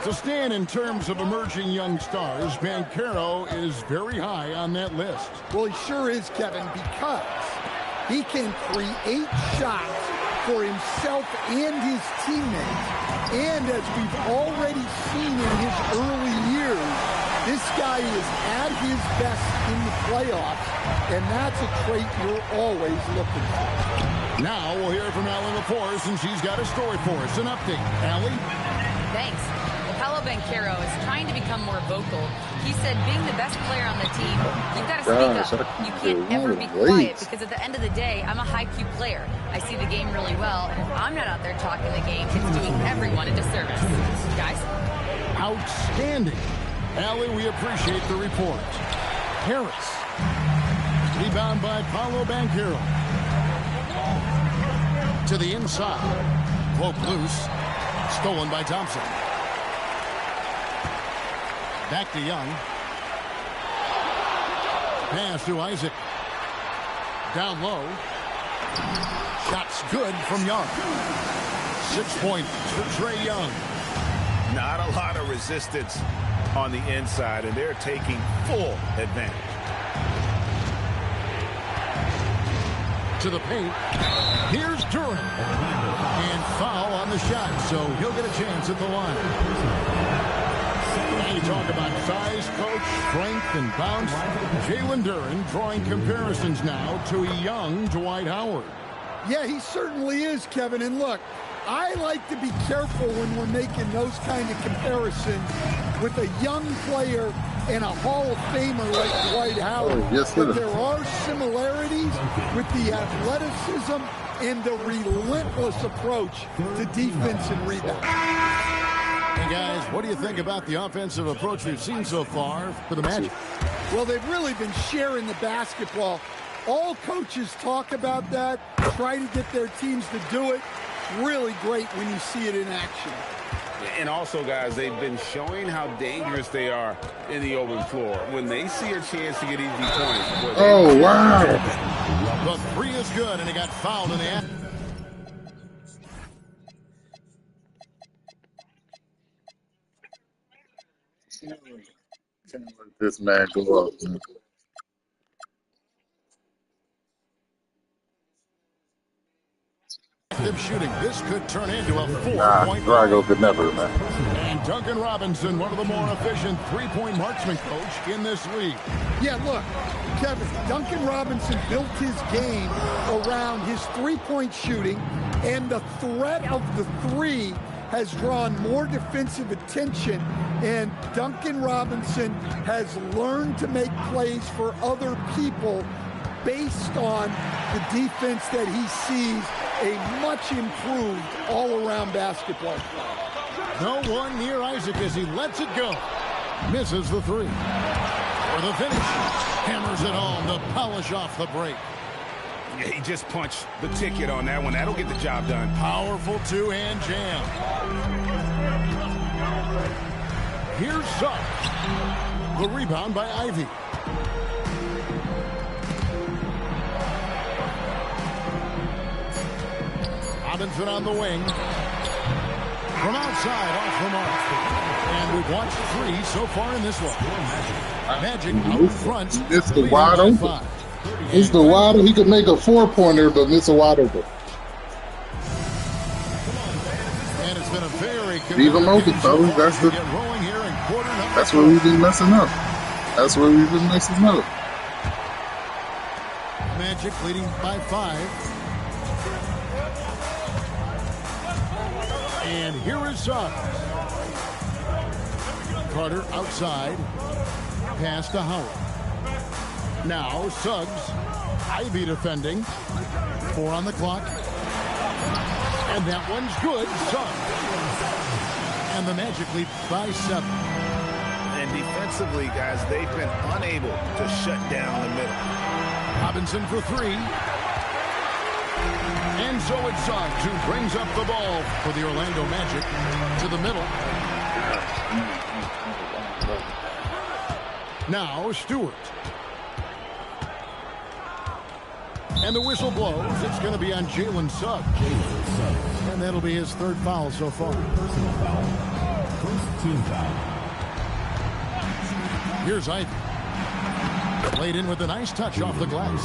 To stand in terms of emerging young stars, Banchero is very high on that list. Well, he sure is, Kevin, because he can create shots for himself and his teammates. And as we've already seen in his early years, this guy is at his best in the playoffs, and that's a trait you're always looking for. Now we'll hear from Allie LaForce, and she's got a story for us. An update. Allie? Thanks. Paolo Banchero is trying to become more vocal. He said being the best player on the team, you've got to speak up. You can't ever be quiet because at the end of the day, I'm a high-Q player. I see the game really well, and if I'm not out there talking the game, it's doing everyone a disservice. Guys? Outstanding. Allie, we appreciate the report. Harris. Rebound by Paolo Banchero. To the inside. Poke loose. Stolen by Thompson. Back to Young. Pass to Isaac. Down low. Shots good from Young. 6 points for Trae Young. Not a lot of resistance on the inside, and they're taking full advantage. To the paint. Here's Duran. And foul on the shot, so he'll get a chance at the line. You talk about size, coach, strength, and bounce. Jalen Duran drawing comparisons now to a young Dwight Howard. Yeah, he certainly is, Kevin. And look, I like to be careful when we're making those kind of comparisons with a young player and a Hall of Famer like Dwight Howard. But there are similarities with the athleticism and the relentless approach to defense and rebound. Hey guys, what do you think about the offensive approach we've seen so far for the Magic? Well, they've really been sharing the basketball. All coaches talk about that, try to get their teams to do it. Really great when you see it in action. And also, guys, they've been showing how dangerous they are in the open floor. When they see a chance to get easy points. Oh, wow. The three is good, and he got fouled in the end. Can't let this man go up. competitive shooting. This could turn into a 4-point Drago could never, man. And Duncan Robinson, one of the more efficient three-point marksman coach in this league. Yeah, look, Kevin, Duncan Robinson built his game around his three-point shooting, and the threat of the three has drawn more defensive attention, and Duncan Robinson has learned to make plays for other people based on the defense that he sees a much improved all-around basketball play. No one near Isaac as he lets it go. Misses the three. For the finish. Hammers it home to polish off the break. Yeah, he just punched the ticket on that one. That'll get the job done. Powerful two-hand jam. Here's Suggs. The rebound by Ivy. Robinson on the wing. From outside, off the mark. And we've watched three so far in this one. Magic out front. It's the wide open. It's the wide open. He could make a four-pointer, but it's a wide open. And it's been a very leave him open, fellas. That's where we've been messing up. That's where we've been messing up. Magic leading by 5. And here is Suggs. Carter outside. Pass to Howard. Now Suggs. Ivy defending. 4 on the clock. And that one's good. Suggs. And the Magic lead by 7. And defensively, guys, they've been unable to shut down the middle. Robinson for 3. And so it's Suggs who brings up the ball for the Orlando Magic to the middle. Now Stewart. And the whistle blows. It's going to be on Jalen Suggs. And that'll be his 3rd foul so far. Personal foul. First team foul. Here's Ivy. Played in with a nice touch off the glass.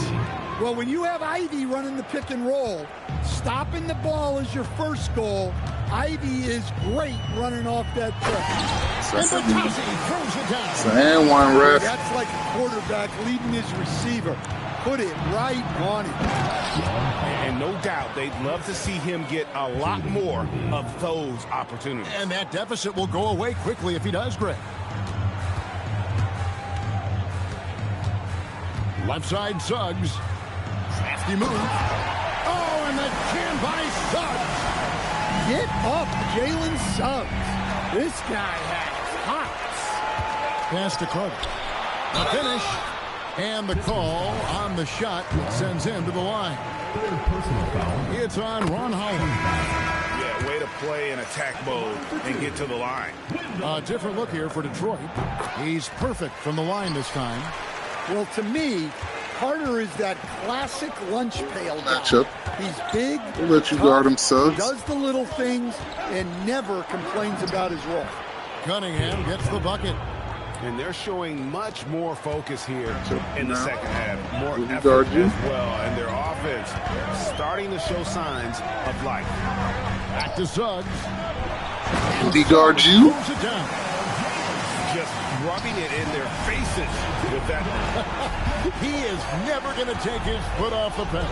Well, when you have Ivy running the pick and roll, stopping the ball is your first goal. Ivy is great running off that pick. And Bertuzzi throws it down. It's an and one, ref. That's like a quarterback leading his receiver. Put it right on him. And no doubt, they'd love to see him get a lot more of those opportunities. And that deficit will go away quickly if he does, Greg. Left side, Suggs. Crafty move. Oh, and the jam by Suggs. Get up, Jalen Suggs. This guy has hops. Pass to Carter. The finish. And the call on the shot sends him to the line. Personal foul. It's on Ron Holland. Yeah, way to play in attack mode and get to the line. A different look here for Detroit. He's perfect from the line this time. Well, to me, Carter is that classic lunch pail guy. Matchup. He's big, We'll let you guard him, Suggs. does the little things, and never complains about his role. Cunningham gets the bucket. And they're showing much more focus here in the second half. More Will he effort guard you? as well. And their offense starting to show signs of life. Back to Suggs. Will he guard you? Throws it down. Just rubbing it in their faces with that. He is never going to take his foot off the pedal.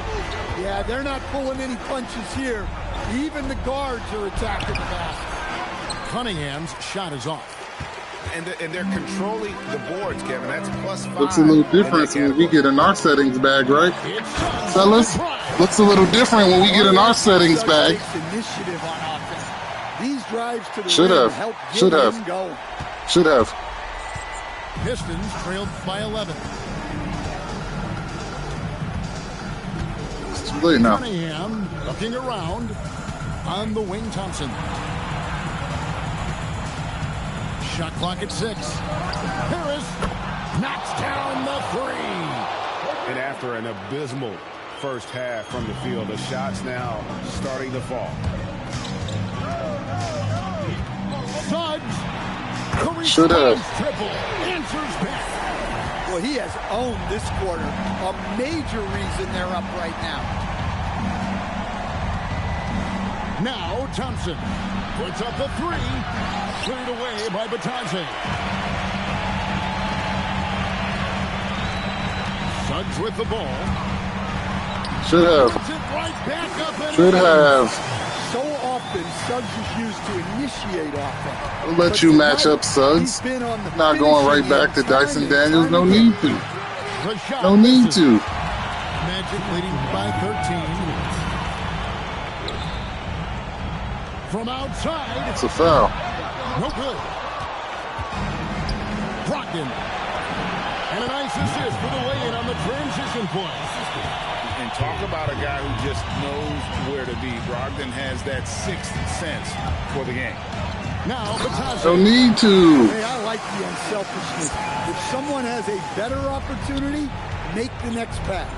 Yeah, they're not pulling any punches here. Even the guards are attacking the basket. Cunningham's shot is off. And they're controlling the boards, Kevin. That's +5. Looks a little different when we get in our settings bag, right? Fellas, looks a little different when we get in our settings bag. Initiative on offense. These drives to the Should rim have. help get Should have. him going. Should have. Pistons trailed by 11. It's too late now. Cunningham looking around on the wing. Thompson. Shot clock at 6. Harris knocks down the 3. And after an abysmal first half from the field, the shots now starting to fall. Suggs. Should have. Triple. Answers back. Well, he has owned this quarter. A major reason they're up right now. Now Thompson puts up the three. Cleared away by Batadze. Suggs with the ball. Should have. So often, Suggs is used to initiate offense. We'll let you match up Suggs. Not going right back to Dyson Daniels. No need to. No need to. Magic leading by 13. From outside. It's a foul. No good. Brogdon. And a nice assist for the lay-in on the transition point. And talk about a guy who just knows where to be. Brogdon has that sixth sense for the game. Now, Batadze. No need to. Hey, I like the unselfishness. If someone has a better opportunity, make the next pass.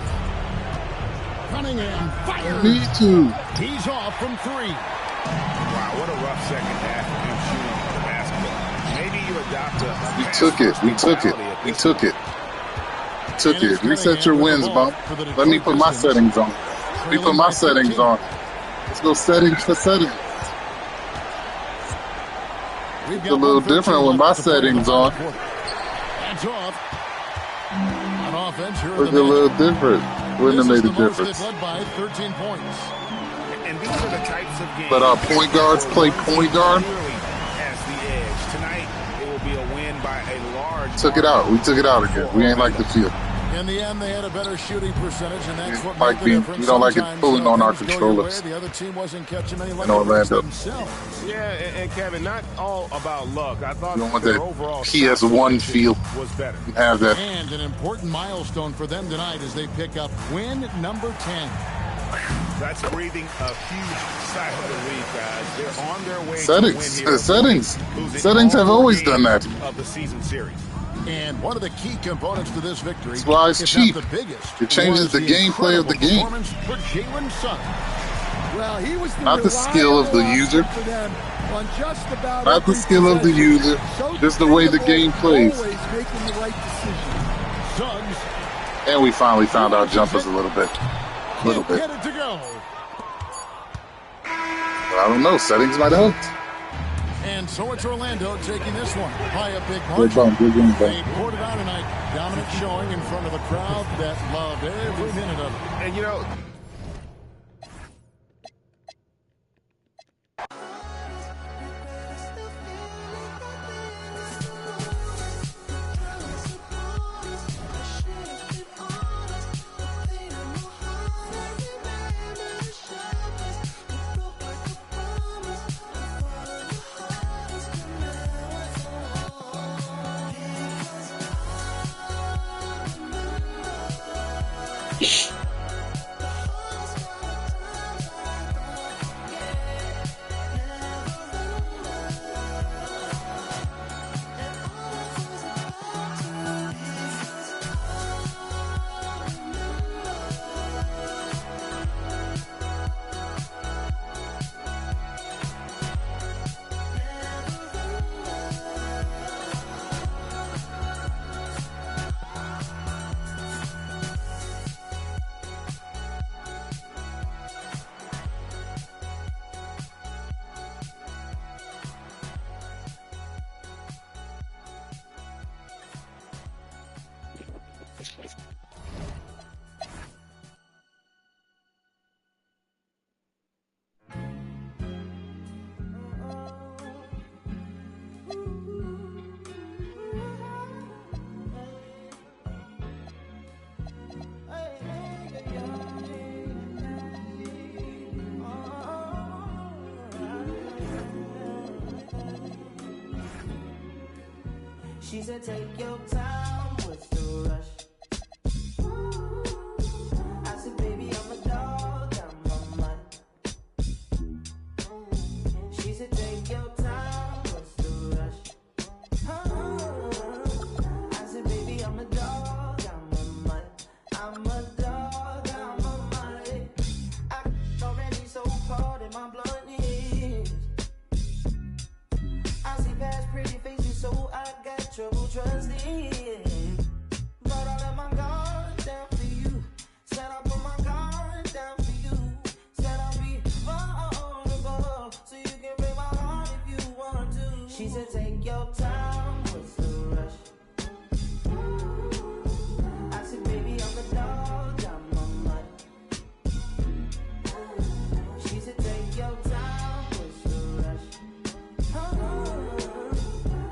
Cunningham fires. No need to. He's off from three. Wow, what a rough second half of him shooting the basketball. Maybe you adopt a... We took it. Reset your wins, Bump. Let me put my settings on. Let's go settings for settings. It's a little different with my settings on. Look a little different. Wouldn't have made a difference. And these are the types of games. But our point guards play point guard. Has the edge. Tonight, it will be a win by a large. We took it out again. We ain't like the field. In the end, they had a better shooting percentage, and that's what made the difference. We don't like it pulling on our controllers. The other team wasn't catching any in Orlando. Yeah, and Kevin, not all about luck. I thought you don't want that PS1 feel. Was better. Have that. And an important milestone for them tonight as they pick up win number 10. That's breathing a huge sigh of relief, guys. They're on their way settings. to win here. Settings have always done that. Of the season series. And one of the key components to this victory, that's why it's cheap. The biggest, it changes the gameplay of the game. For Jalen Suggs. Well, he was not the skill of the user. Not the skill of the user. Just the way the game plays. Making the right Suggs. And we finally found our jumpers a little bit. Get it to go. I don't know. Settings might have helped. And so it's Orlando taking this one by a big margin. They poured it out tonight. Dominant showing in front of a crowd that loved every minute of it. And you know, she said, take your time, what's the rush? I said, baby, I'm a dog, I'm a mutt. She said, take your time, what's the rush? I said, baby, I'm a dog, I'm a mutt. I'm a dog, I'm a mutt. I already so hard in my blood is. I see past pretty faces, so I got trouble trusting, but I She said, take your time, what's the rush? I said, baby, I'm a dog, I'm a mutt. She said, take your time, what's the rush?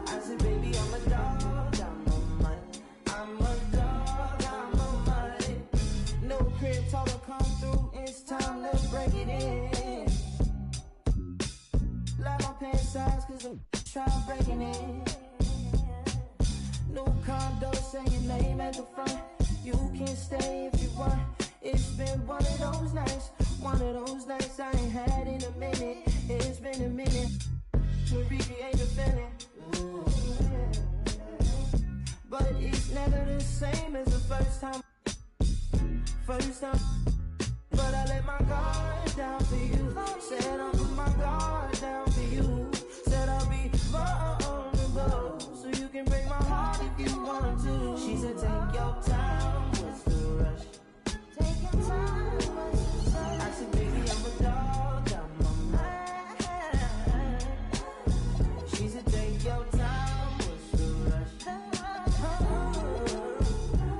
I said, baby, I'm a dog, I'm a mutt. I'm a dog, I'm a mutt. No crib talker come through, it's time to break it in. Like my pants size, cause I'm trying breaking it. New condo, say your name at the front. You can stay if you want. It's been one of those nights I ain't had in a minute. It's been a minute to recreate the feeling. But it's never the same as the first time. But I let my guard down for you. Said I'll put my guard down for you. Said I'll be vulnerable, so you can break my heart if you want to. She said, take your time, what's the rush? Take your time, what's the rush? I said, baby, I'm a dog, I'm a man. She said, take your time, what's the rush?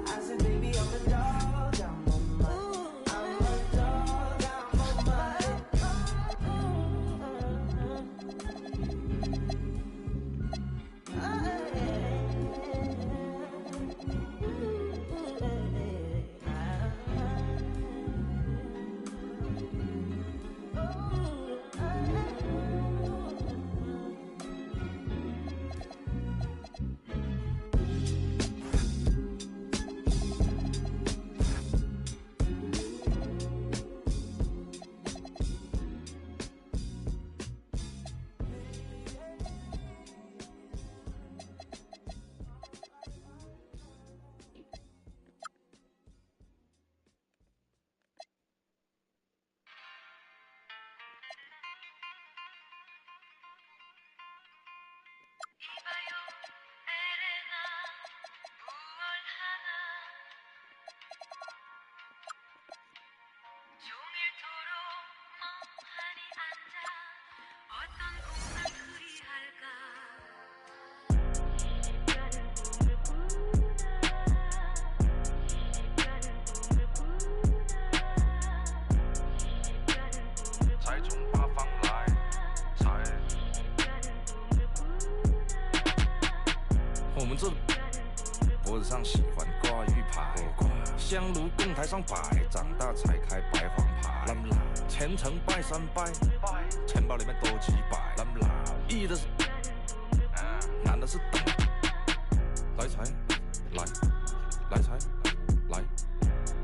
I said, baby, I'm a dog, I'm a man. I'm a dog, I'm a man.香炉供台上摆，长大才开白黄牌。虔诚拜三拜，钱包里面多几百。易的是，难的是等。来财，来，来财，来，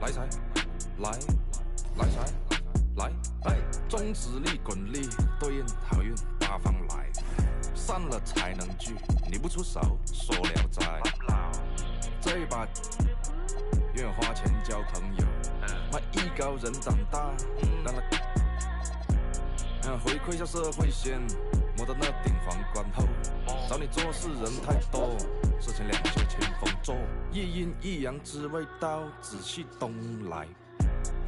来财，来，来财，来。哎，中指力滚力对应好运八方来，散了才能聚，你不出手说聊斋。这一把。愿花钱交朋友，那艺高人胆大，让他回馈下社会先，摸到那顶皇冠后，找你做事人太多，事情两袖清风做，一阴一阳之谓道，仔细东来，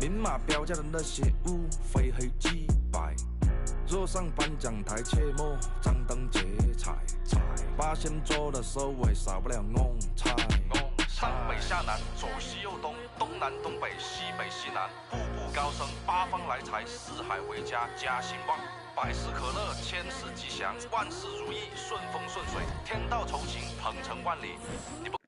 明码标价的那些物，非黑即白，若上颁奖台切莫张灯结彩，八仙桌的收尾少不了翁菜。上北下南，左西右东，东南东北，西北西南，步步高升，八方来财，四海为家，家兴旺，百事可乐，千事吉祥，万事如意，顺风顺水，天道酬勤，鹏程万里。你不。